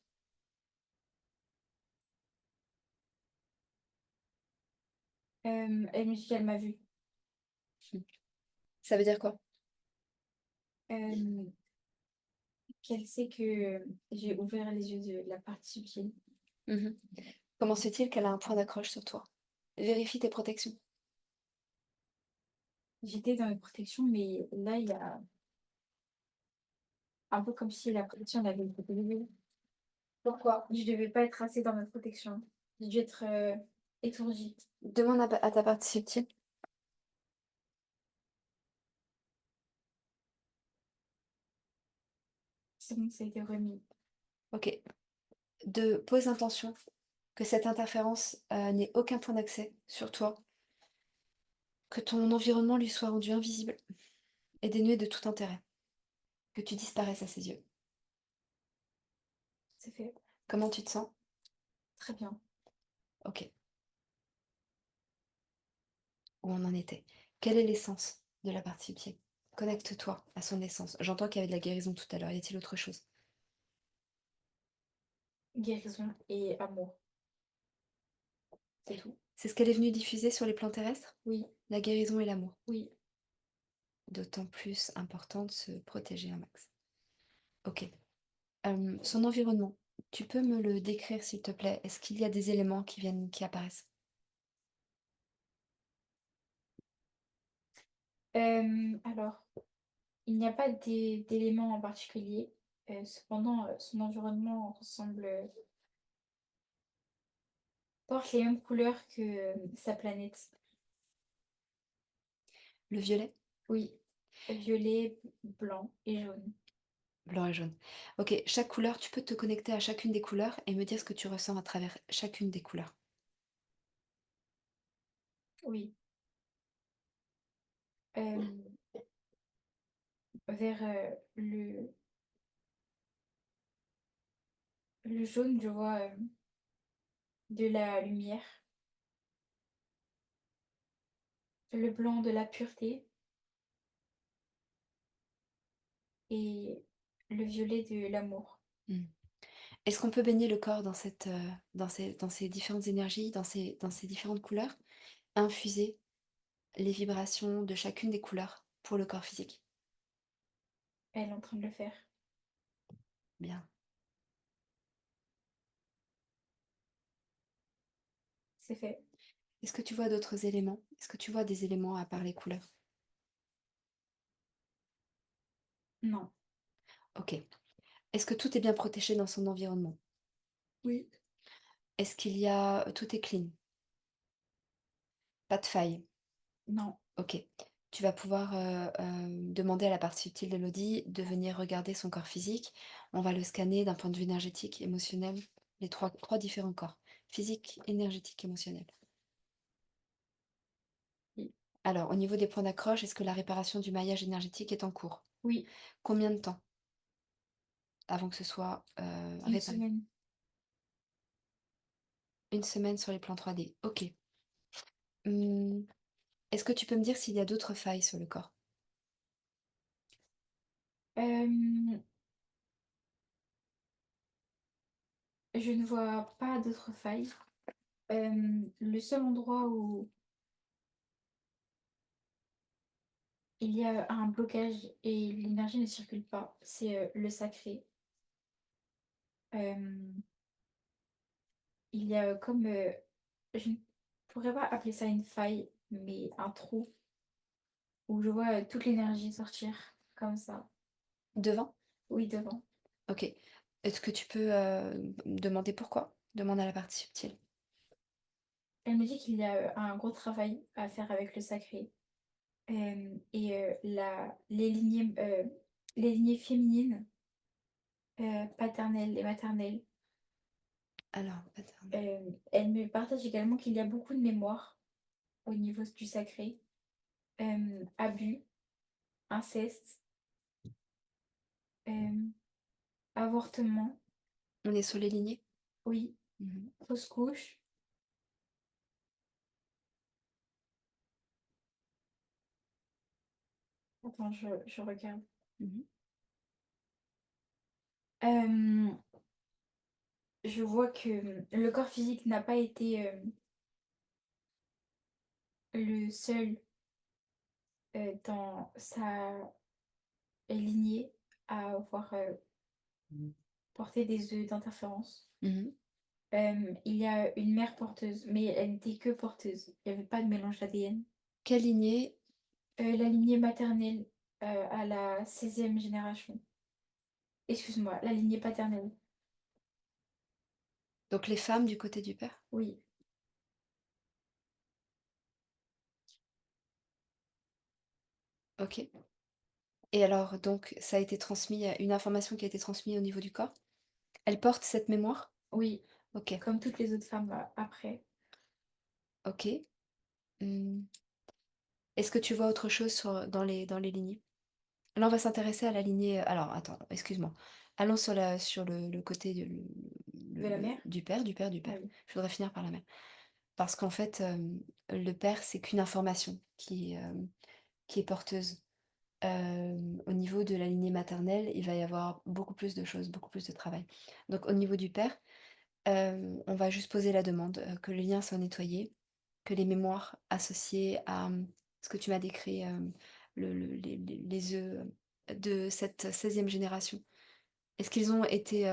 Elle me dit qu'elle m'a vue. Hmm. Ça veut dire quoi? Hem, qu'elle sait que j'ai ouvert les yeux de la partie subtile. Mhm. Comment se fait-il qu'elle a un point d'accroche sur toi? Vérifie tes protections. J'étais dans mes protections, mais là, il y a un peu comme si la protection elle avait été élevée. Pourquoi? Je devais pas être assez dans ma protection. J'ai dû être, étourdie. Demande à ta partie subtile. C'est bon, ça a été remis. Ok. Pose l'intention que cette interférence n'ait aucun point d'accès sur toi, que ton environnement lui soit rendu invisible et dénué de tout intérêt, que tu disparaisses à ses yeux. C'est fait. Comment tu te sens? Très bien. Ok. Où on en était. Quelle est l'essence de la partie subtile? Connecte-toi à son essence. J'entends qu'il y avait de la guérison tout à l'heure. Y a-t-il autre chose? Guérison et amour, c'est tout. C'est ce qu'elle est venue diffuser sur les plans terrestres? Oui, La guérison et l'amour. oui. D'autant plus important de se protéger un max. Ok. Son environnement. Tu peux me le décrire s'il te plaît? Est-ce qu'il y a des éléments qui apparaissent? Alors, il n'y a pas d'éléments en particulier. Cependant, son environnement porte les mêmes couleurs que sa planète. Le violet? Oui, violet, blanc et jaune. Blanc et jaune. Ok, chaque couleur, tu peux te connecter à chacune des couleurs et me dire ce que tu ressens à travers chacune des couleurs. Oui. Euh, vers le jaune, je vois de la lumière. Le blanc, de la pureté. Et le violet, de l'amour. Hmm. Est-ce qu'on peut baigner le corps dans dans ces différentes énergies, dans ces différentes couleurs? Infuser les vibrations de chacune des couleurs pour le corps physique. Elle est en train de le faire. Bien. C'est fait. Est-ce que tu vois d'autres éléments? Est-ce que tu vois des éléments à part les couleurs? Non. Ok. Est-ce que tout est bien protégé dans son environnement? Oui. Est-ce qu'il y a... Tout est clean? Pas de faille? Non. Ok. Tu vas pouvoir demander à la partie subtile d'Elodie de venir regarder son corps physique. On va le scanner d'un point de vue énergétique, émotionnel, les trois différents corps. Physique, énergétique, émotionnel. Oui. Alors, au niveau des points d'accroche, est-ce que la réparation du maillage énergétique est en cours? Oui. Combien de temps avant que ce soit Une réparé? semaine. Une semaine sur les plans 3D. Ok. Hum, Est-ce que tu peux me dire s'il y a d'autres failles sur le corps? Euh, je ne vois pas d'autres failles. Le seul endroit où il y a un blocage et l'énergie ne circule pas, c'est le sacré. Euh, il y a comme, je ne pourrais pas appeler ça une faille, mais un trou où je vois toute l'énergie sortir comme ça. Devant? Oui, devant. Ok. Est-ce que tu peux demander pourquoi? Demande à la partie subtile. Elle me dit qu'il y a un gros travail à faire avec le sacré. Et les lignées féminines, paternelles et maternelles. Alors, paternel. Elle me partage également qu'il y a beaucoup de mémoire au niveau du sacré. Abus, inceste, euh, avortement, On est sur les lignées? oui, Mhm, fausse couche. Attends, je regarde. mhm. Euh, je vois que le corps physique n'a pas été le seul dans sa lignée à avoir porté des œufs d'interférence. Mhm. Il y a une mère porteuse, mais elle n'était que porteuse. Il n'y avait pas de mélange d'ADN. Quelle lignée? La lignée maternelle à la 16e génération. Excuse-moi, la lignée paternelle. Donc les femmes du côté du père? Oui, Ok. Et alors, donc, ça a été transmis, il y a une information qui a été transmise au niveau du corps? Elle porte cette mémoire? oui, Ok. comme toutes les autres femmes après. Ok. Hmm. Est-ce que tu vois autre chose dans les lignées? Là, on va s'intéresser à la lignée. Alors, attends, excuse-moi. Allons sur le côté De la mère? du père, du père, du Ah père. oui. Je voudrais finir par la mère. Parce qu'en fait, le père, c'est qu'une information qui est porteuse. Au niveau de la lignée maternelle, il va y avoir beaucoup plus de choses, beaucoup plus de travail. Donc, au niveau du père, on va juste poser la demande que le lien soit nettoyé, que les mémoires associées à ce que tu m'as décrit, les œufs de cette 16e génération, est-ce qu'ils ont été...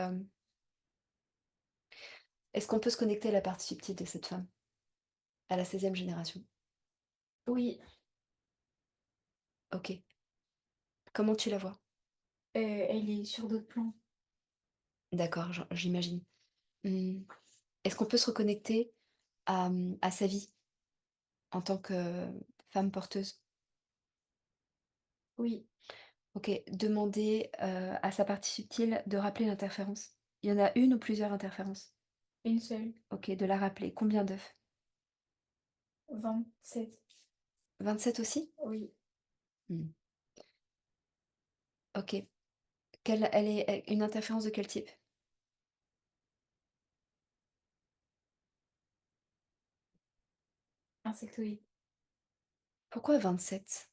est-ce qu'on peut se connecter à la partie subtile de cette femme, à la 16e génération? Oui, OK. Comment tu la vois? Elle est sur d'autres plans. D'accord, j'imagine. Mmh. Est-ce qu'on peut se reconnecter à sa vie en tant que femme porteuse? Oui, OK. Demander, à sa partie subtile de rappeler l'interférence. Il y en a une ou plusieurs interférences? une seule. OK, de la rappeler. Combien d'œufs? 27. 27 aussi? Oui, Mmh. OK. Elle est une interférence de quel type? insectoïde. Pourquoi 27?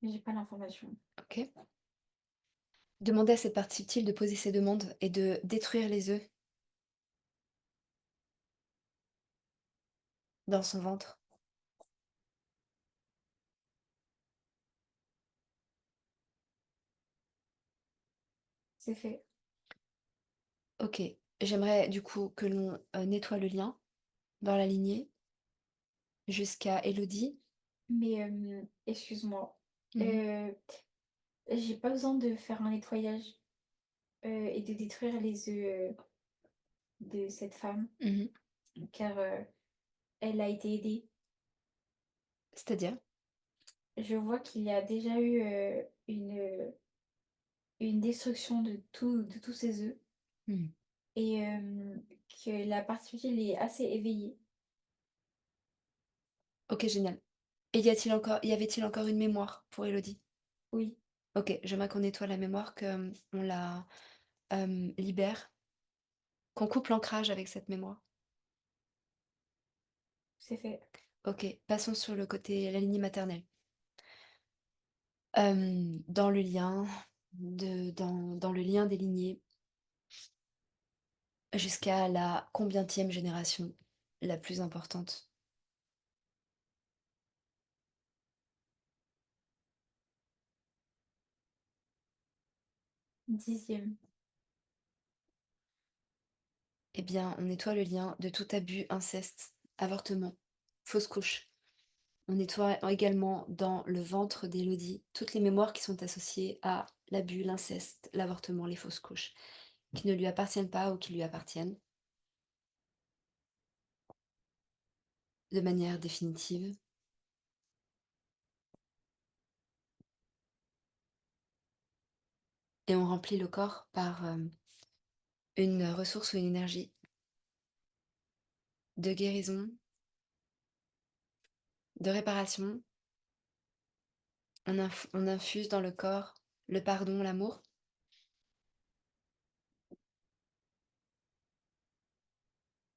J'ai pas l'information. OK. Demander à cette partie subtile de poser ses demandes et de détruire les œufs dans son ventre. C'est fait. OK. J'aimerais du coup que l'on, nettoie le lien dans la lignée jusqu'à Élodie. Mais excuse-moi. Mmh. Euh, j'ai pas besoin de faire un nettoyage et de détruire les œufs de cette femme, Mmh. car elle a été aidée. C'est-à-dire? Je vois qu'il y a déjà eu une destruction de tous ces œufs Mmh. et que la partie elle est assez éveillée. OK, génial. Et y avait-il encore une mémoire pour Élodie? Oui, OK, j'aimerais qu'on nettoie la mémoire, qu'on la, libère, qu'on coupe l'ancrage avec cette mémoire. c'est fait. OK, passons sur le côté la lignée maternelle. Dans le lien dans le lien des lignées jusqu'à la combientième génération, la plus importante? 10e. Eh bien, on nettoie le lien de tout abus, inceste, avortement, fausse couche. On nettoie également dans le ventre d'Élodie toutes les mémoires qui sont associées à l'abus, l'inceste, l'avortement, les fausses couches, qui ne lui appartiennent pas ou qui lui appartiennent de manière définitive. Et on remplit le corps par une ressource ou une énergie de guérison, de réparation. On infuse dans le corps le pardon, l'amour.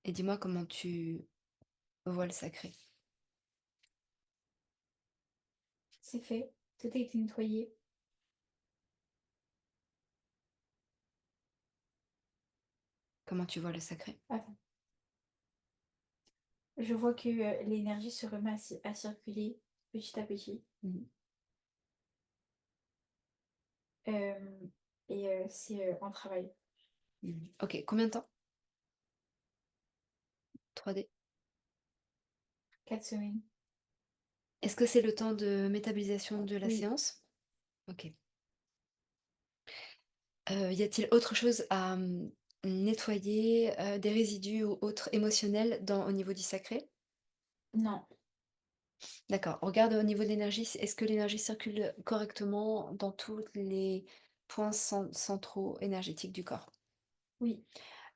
Et dis-moi comment tu vois le sacré. C'est fait. Tout a été nettoyé. Comment tu vois le sacré? Attends. Je vois que l'énergie se remet à circuler petit à petit. Mhm. Euh, et c'est un travail. Mhm. Ok, combien de temps? 3D. 4 semaines. Est-ce que c'est le temps de métabolisation de la Oui. séance? Ok. Y a-t-il autre chose à nettoyer, des résidus ou autres émotionnels au niveau du sacré? Non. D'accord. On regarde au niveau de l'énergie, est-ce que l'énergie circule correctement dans tous les points centraux énergétiques du corps? Oui.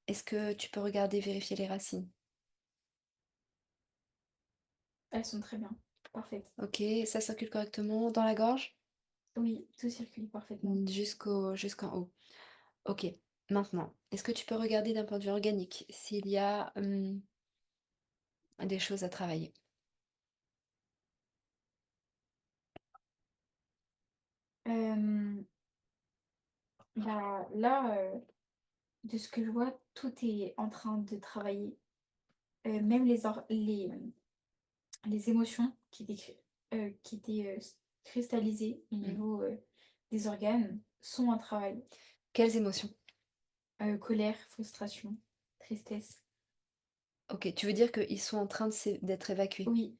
Est-ce que tu peux regarder, vérifier les racines? Elles sont très bien. Parfaites. OK, ça circule correctement dans la gorge? Oui, tout circule parfaitement. Jusqu'en haut. OK. Maintenant, est-ce que tu peux regarder d'un point de vue organique s'il y a, des choses à travailler? Euh, Bah, là, de ce que je vois, tout est en train de travailler. Même les émotions qui étaient cristallisées au Mmh. niveau des organes sont un travail. Quelles émotions? Colère, frustration, tristesse. Ok, tu veux dire qu'ils sont en train d'être évacués. Oui,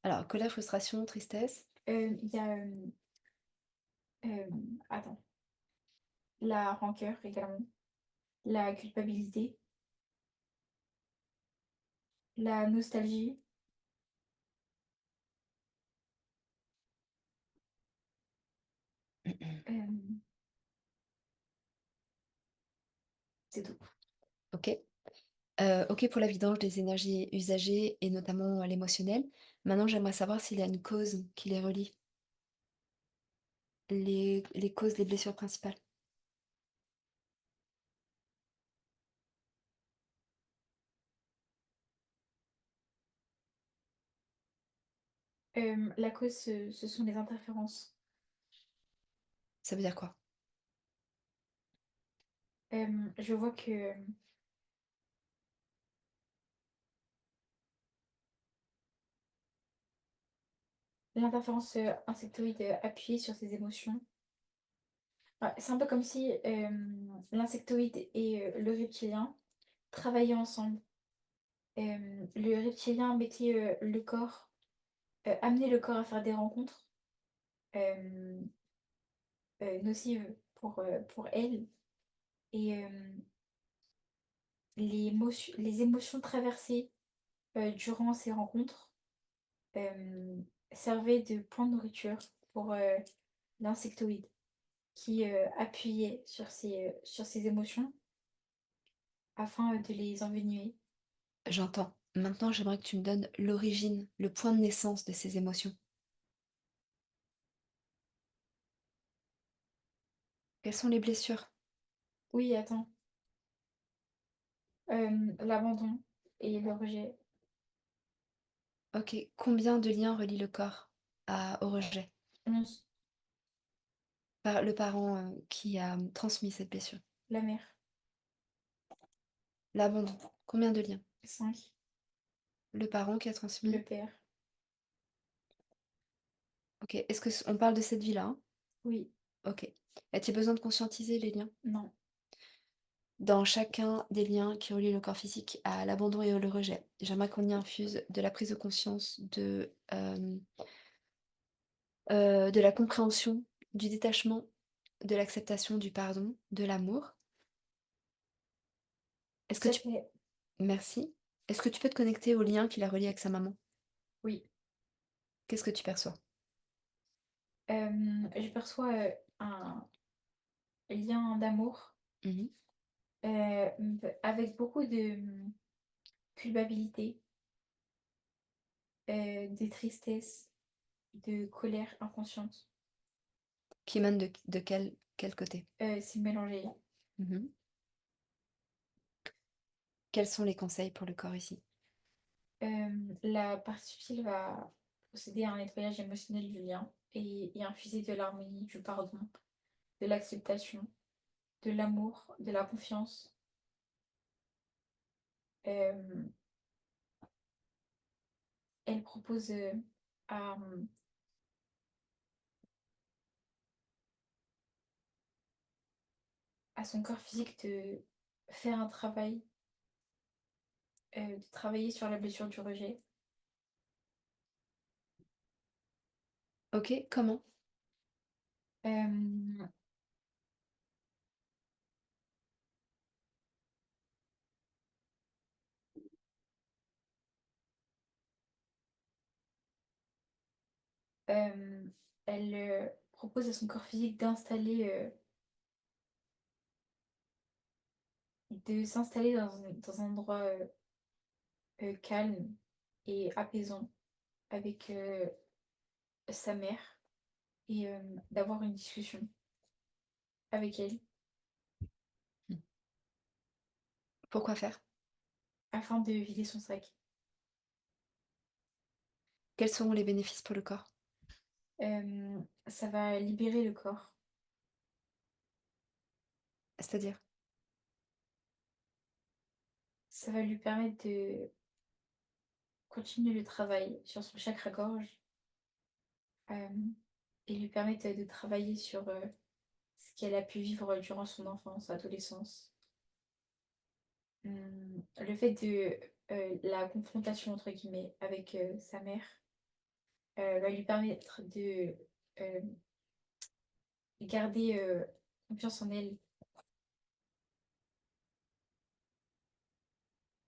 Alors, colère, frustration, tristesse. il y a, attends, la rancœur également, la culpabilité, la nostalgie, hem, c'est tout. Ok. Ok pour la vidange des énergies usagées et notamment l'émotionnel. Maintenant, j'aimerais savoir s'il y a une cause qui les relie, les causes des blessures principales. La cause, ce sont les interférences. Ça veut dire quoi? Je vois que, l'interférence, insectoïde, appuyée sur ces émotions. Ouais, c'est un peu comme si, l'insectoïde et le reptilien travaillaient ensemble. Le reptilien mettait, le corps amenait le corps à faire des rencontres, hem, nocives pour elle et les émotions traversées, durant ces rencontres, servaient de point de nourriture pour, l'insectoïde qui, appuyait sur ces émotions afin, de les envenemer. J'entends. Maintenant, j'aimerais que tu me donnes l'origine, le point de naissance de ces émotions. Quelles sont les blessures? Oui, attends, l'abandon et le rejet. Ok. Combien de liens relient le corps au rejet? 11, Par le parent qui a transmis cette blessure. la mère. L'abandon. Combien de liens? 5, Le parent qui a le transmis. père. Ok. Est-ce que on parle de cette vie-là, hein? Oui, Ok. As-tu besoin de conscientiser les liens? non, Dans chacun des liens qui relient le corps physique à l'abandon et au rejet, j'aimerais qu'on y infuse de la prise de conscience, de la compréhension, du détachement, de l'acceptation, du pardon, de l'amour. Est-ce que tout à tu... fait. Merci. Est-ce que tu peux te connecter au lien qui la relie avec sa maman? Oui. Qu'est-ce que tu perçois? Je perçois, un lien d'amour, Mhm. avec beaucoup de, culpabilité, de tristesse, de colère inconsciente. Qui émane de quel côté? C'est mélangé. Mhm. Quels sont les conseils pour le corps ici? La partie subtile va procéder à un nettoyage émotionnel du lien et infuser de l'harmonie, du pardon, de l'acceptation, de l'amour, de la confiance. Hem, Elle propose, à, à son corps physique de faire un travail, de travailler sur la blessure du rejet. Ok, comment? Hem, Elle, propose à son corps physique de s'installer dans un endroit, calme et apaisant avec, sa mère et d'avoir une discussion avec elle Hmm. Pourquoi faire? afin de vider son sac. Quels seront les bénéfices pour le corps? Ça va libérer le corps, C'est-à-dire? ça va lui permettre de continuer le travail sur son chakra-gorge, hem et lui permettre, de travailler sur, ce qu'elle a pu vivre durant son enfance, adolescence. Le fait de la confrontation entre guillemets avec sa mère va lui permettre de euh, garder confiance en elle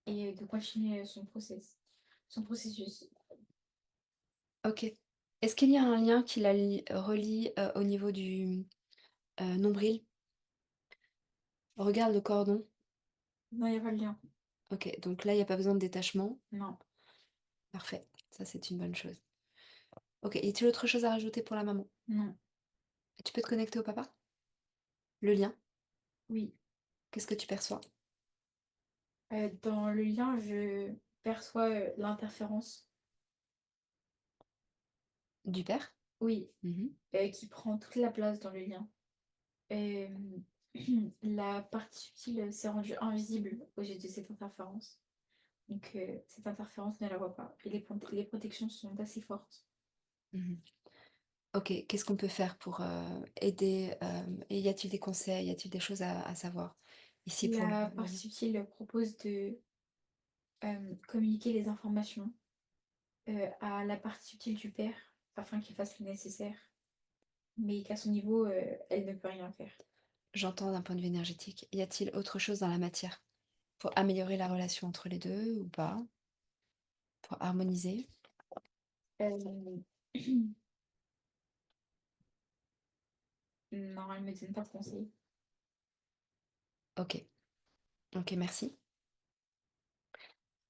et de continuer son processus. Ok. Est-ce qu'il y a un lien qui la relie au niveau du nombril? Regarde le cordon. Non, il n'y a pas de lien. Ok, donc là, il n'y a pas besoin de détachement. Non, Parfait, ça c'est une bonne chose. Ok, y a-t-il autre chose à rajouter pour la maman? non, Tu peux te connecter au papa? Le lien, oui. qu'est-ce que tu perçois? Dans le lien, je perçois l'interférence, Du père? oui, Mhm. qui prend toute la place dans le lien. Euh, la partie subtile s'est rendue invisible aux yeux de cette interférence. Donc, cette interférence ne la voit pas. Et les protections sont assez fortes. Mhm. Ok, qu'est-ce qu'on peut faire pour aider et y a-t-il des conseils, y a-t-il des choses à savoir ici pour La le partie lien? subtile propose de communiquer les informations à la partie subtile du père afin qu'il fasse le nécessaire, mais qu'à son niveau, elle ne peut rien faire. J'entends d'un point de vue énergétique. Y a-t-il autre chose dans la matière pour améliorer la relation entre les deux ou pas? Pour harmoniser? Euh, Non, elle me donne pas de conseils. Ok, ok, merci.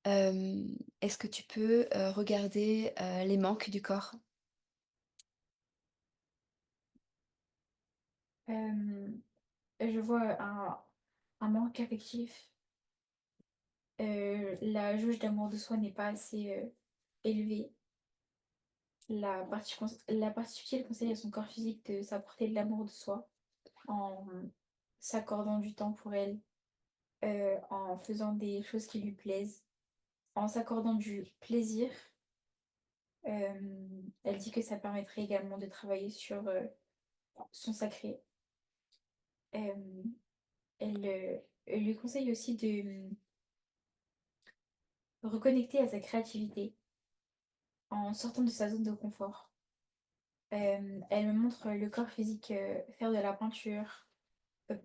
Est-ce que tu peux regarder les manques du corps? Euh, je vois un manque affectif. La jauge d'amour de soi n'est pas assez élevée. La partie subtile conseille à son corps physique de s'apporter de l'amour de soi en s'accordant du temps pour elle, en faisant des choses qui lui plaisent, en s'accordant du plaisir. Elle dit que ça permettrait également de travailler sur son sacré. Euh, elle lui conseille aussi de reconnecter à sa créativité en sortant de sa zone de confort. Elle me montre le corps physique faire de la peinture,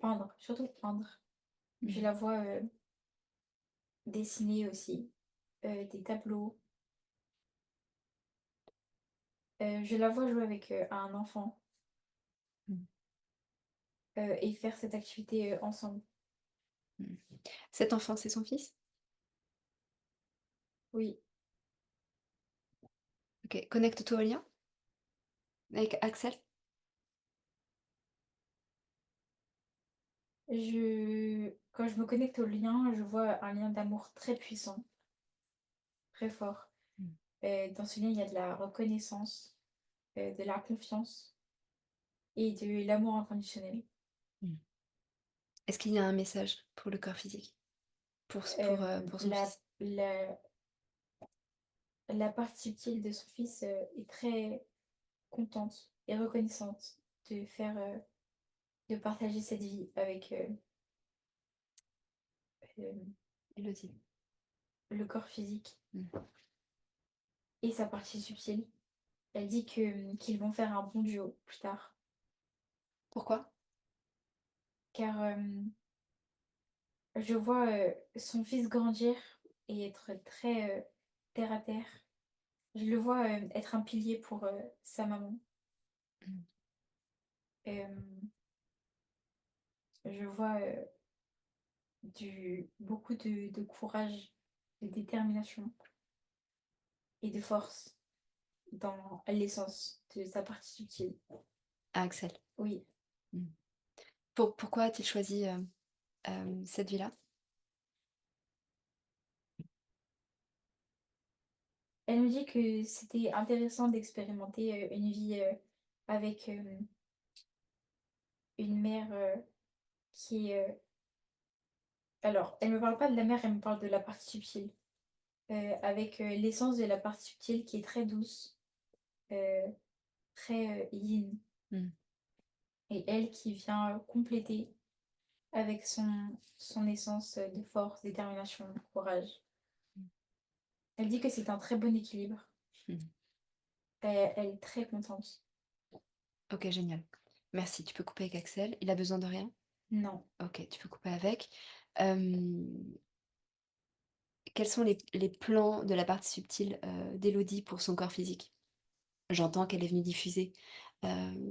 peindre, surtout peindre. Je Mhm. la vois dessiner aussi des tableaux. Je la vois jouer avec un enfant Mhm. et faire cette activité ensemble. Mhm. Cet enfant, c'est son fils? Oui, Ok, connecte-toi au lien avec Axel. quand je me connecte au lien, je vois un lien d'amour très puissant, très fort. Mhm. Dans ce lien, il y a de la reconnaissance, de la confiance et de l'amour inconditionnel. Mhm. Est-ce qu'il y a un message pour le corps physique? Pour son La, fils? la, la partie subtile de son fils est très contente et reconnaissante de partager cette vie avec euh, Élodie. le corps physique Mhm. et sa partie subtile. Elle dit qu'ils vont faire un bon duo plus tard, Pourquoi? car je vois son fils grandir et être très terre à terre. Je le vois être un pilier pour sa maman. Mhm. Euh, je vois beaucoup de courage, de détermination et de force dans l'essence de sa partie subtile. Ah, Axel. Oui, Mhm. Pourquoi a-t-il choisi cette vie-là? elle me dit que c'était intéressant d'expérimenter une vie avec une mère qui est... Alors, elle me parle pas de la mère, elle me parle de la partie subtile. Avec l'essence de la partie subtile qui est très douce, euh, très yin. Mhm. et elle qui vient compléter avec son essence de force, détermination, courage. Elle dit que c'est un très bon équilibre. Mmh. Elle est très contente. OK, génial. Merci. Tu peux couper avec Axel. Il a besoin de rien? Non. OK, tu peux couper avec. Hem, quels sont les plans de la partie subtile, d'Élodie pour son corps physique? J'entends qu'elle est venue diffuser,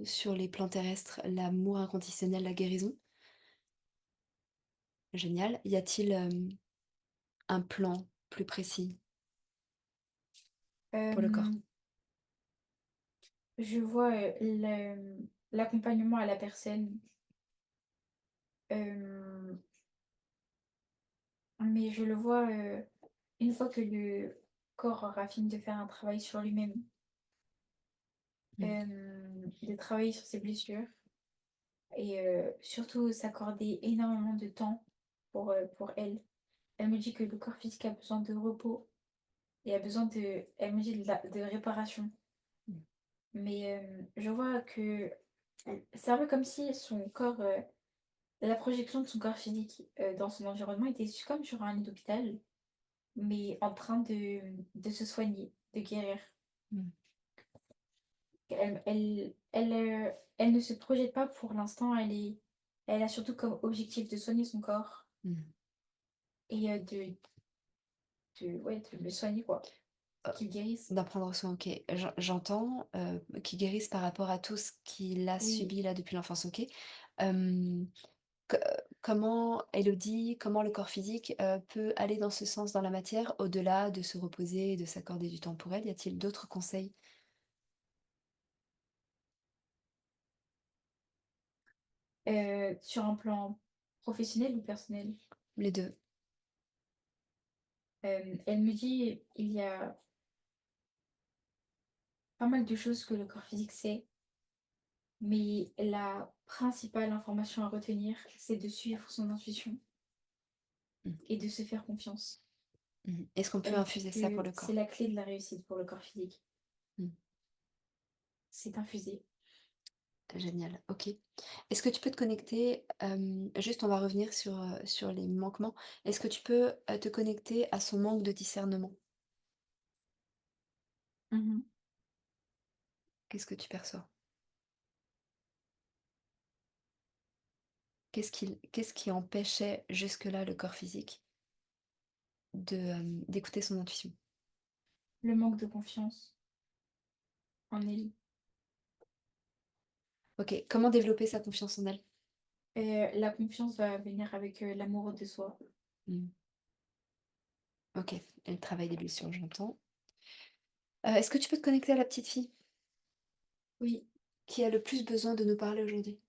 sur les plans terrestres l'amour inconditionnel, la guérison. Génial. Y a-t-il, un plan plus précis pour le corps? Hem, je vois, l'accompagnement à la personne, hem, mais je le vois, une fois que le corps aura fini de faire un travail sur lui-même, Mmh. de travailler sur ses blessures et surtout s'accorder énormément de temps pour elle. Elle me dit que le corps physique a besoin de repos et a besoin elle me dit de réparation. Mmh. Mais je vois que c'est un peu comme si son corps, la projection de son corps physique, dans son environnement était comme sur un lit d'hôpital, mais en train de se soigner, de guérir. Mmh. Elle ne se projette pas pour l'instant, elle a surtout comme objectif de soigner son corps Mmh. et ouais, de le soigner quoi, qu'il guérisse. D'en prendre soin, OK. J'entends, qu'il guérisse par rapport à tout ce qu'il a Oui, subi là depuis l'enfance, OK. Hem, co comment Élodie, comment le corps physique, peut aller dans ce sens dans la matière, au-delà de se reposer et de s'accorder du temps pour elle? Y a-t-il d'autres conseils? sur un plan professionnel ou personnel? Les 2. Elle me dit: «Il y a pas mal de choses que le corps physique sait, mais la principale information à retenir, c'est de suivre son intuition Mmh. et de se faire confiance». Mmh. Est-ce qu'on peut Elle dit infuser ça pour que le c'est corps? la clé de la réussite pour le corps physique. Mmh. C'est infusé. Génial, OK. Est-ce que tu peux te connecter, juste on va revenir sur les manquements. Est-ce que tu peux, te connecter à son manque de discernement? Mmh. Qu'est-ce que tu perçois? Qu'est-ce qui empêchait jusque-là le corps physique d'écouter son intuition? Le manque de confiance en elle. OK, comment développer sa confiance en elle? La confiance va venir avec, l'amour de soi. Mmh. OK, et le travail des blessures, j'entends. Est-ce que tu peux te connecter à la petite fille Oui, qui a le plus besoin de nous parler aujourd'hui?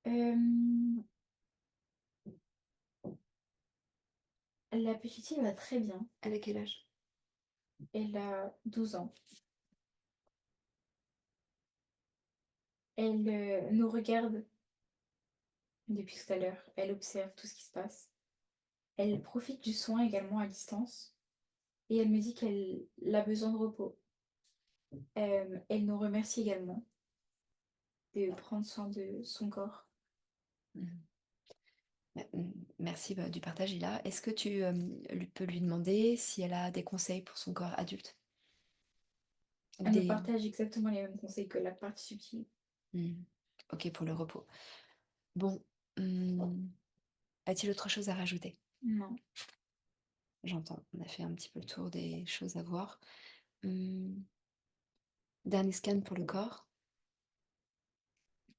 hem, la petite fille va très bien. Elle a quel âge? Elle a 12 ans. Elle, nous regarde depuis tout à l'heure. Elle observe tout ce qui se passe. Elle profite du soin également à distance et elle me dit qu'elle a besoin de repos. Elle nous remercie également de prendre soin de son corps. Mmh. Merci, bah, du partage, Ila. Est-ce que tu, peux lui demander si elle a des conseils pour son corps adulte? Ou Elle me des partage exactement les mêmes conseils que la partie subtile. mmh, OK, pour le repos. Bon, mmh, a-t-il autre chose à rajouter? Non, J'entends, on a fait un petit peu le tour des choses à voir. Mmh, dernier scan pour le corps,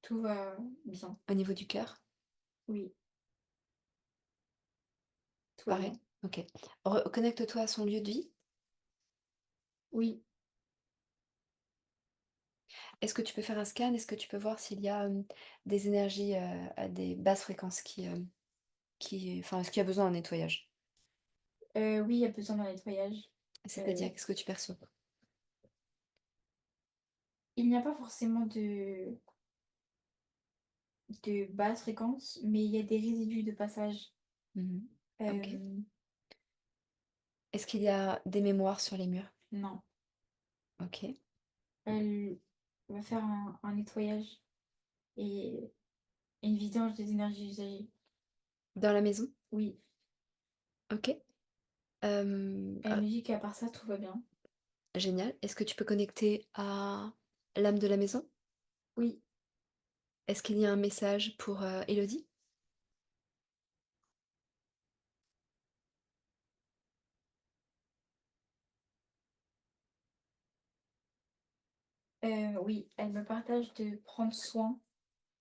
tout va bien. au niveau du cœur, Oui, tout va pareil? bien. OK. Reconnecte-toi à son lieu de vie. Oui, Est-ce que tu peux faire un scan? Est-ce que tu peux voir s'il y a, des énergies, à des basses fréquences enfin, est-ce qu'il y a besoin d'un nettoyage? oui, il y a besoin d'un nettoyage. C'est-à-dire, Heu, qu'est-ce que tu perçois? il n'y a pas forcément de basse fréquence, mais il y a des résidus de passage. Mmh. OK. Hem, Est-ce qu'il y a des mémoires sur les murs? non, OK. elle va faire un nettoyage. et une vidange des énergies usagées. Dans la maison? Oui, OK. elle me dit qu'à part ça, tout va bien. Génial. Est-ce que tu peux connecter à l'âme de la maison? Oui, Est-ce qu'il y a un message pour, Élodie? oui, elle me partage de prendre soin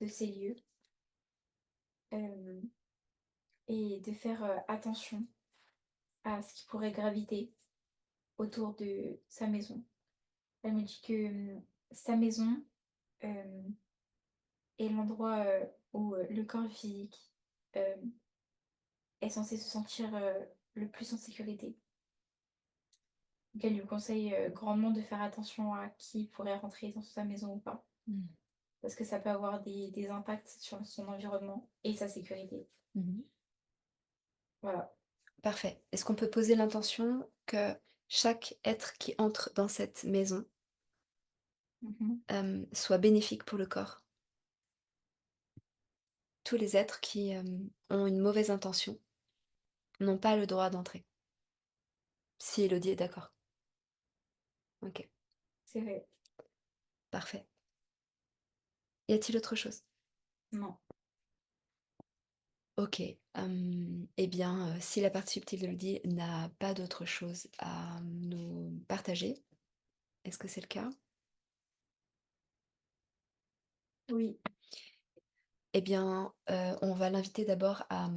de ces lieux, hem et de faire, attention à ce qui pourrait graviter autour de sa maison. Elle me dit que, sa maison, hem, est l'endroit, où, le corps physique, hem, est censé se sentir, le plus en sécurité. Donc elle lui conseille, grandement de faire attention à qui pourrait rentrer dans sa maison ou pas, Mmh. parce que ça peut avoir des impacts sur son environnement et sa sécurité. Mmh. Voilà. Parfait. Est-ce qu'on peut poser l'intention que chaque être qui entre dans cette maison, Mmh. soit bénéfique pour le corps? Tous les êtres qui, ont une mauvaise intention n'ont pas le droit d'entrer. Si Élodie est d'accord. OK, C'est vrai. parfait. Y a-t-il autre chose? Non. OK, eh bien, si la partie subtile d'Élodie n'a pas d'autre chose à nous partager, est-ce que c'est le cas? Oui, Eh bien, on va l'inviter d'abord à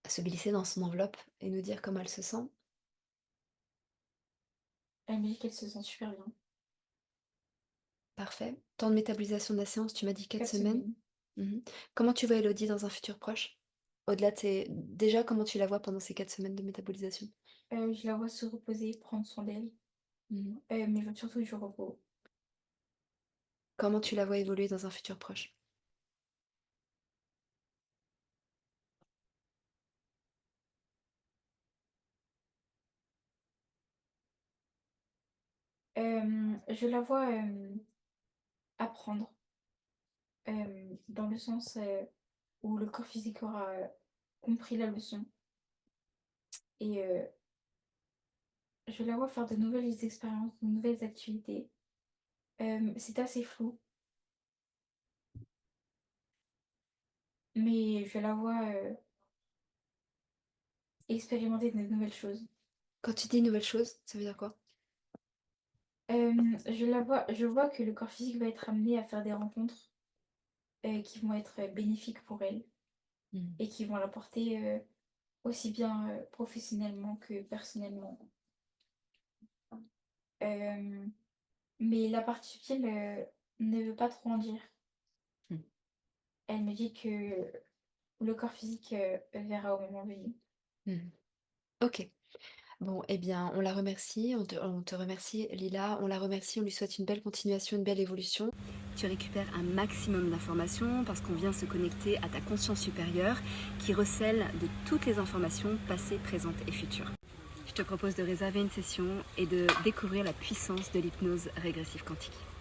se glisser dans son enveloppe et nous dire comment elle se sent. elle me dit qu'elle se sent super bien. Parfait. Temps de métabolisation de la séance, tu m'as dit 4 4 semaines? semaines. Mmh. Comment tu vois Élodie dans un futur proche? Au-delà de ces déjà, comment tu la vois pendant ces 4 semaines de métabolisation? Je la vois se reposer, prendre soin d'elle, Mmh. mais je veux surtout du repos. Comment tu la vois évoluer dans un futur proche? Je la vois, apprendre, dans le sens, où le corps physique aura, compris la leçon et je la vois faire de nouvelles expériences, de nouvelles activités. C'est assez flou, mais je la vois, expérimenter de nouvelles choses. Quand tu dis nouvelle chose, ça veut dire quoi? Je vois que le corps physique va être amené à faire des rencontres, qui vont être, bénéfiques pour elle Mmh. et qui vont la porter, aussi bien, professionnellement que personnellement. Hem, mais la partie subtile, ne veut pas trop en dire. Mmh. Elle me dit que le corps physique, verra au moment venu. Mmh. OK. Bon, eh bien, on la remercie, on te remercie Lila, on la remercie, on lui souhaite une belle continuation, une belle évolution. Tu récupères un maximum d'informations parce qu'on vient se connecter à ta conscience supérieure qui recèle de toutes les informations passées, présentes et futures. Je te propose de réserver une session et de découvrir la puissance de l'hypnose régressive quantique.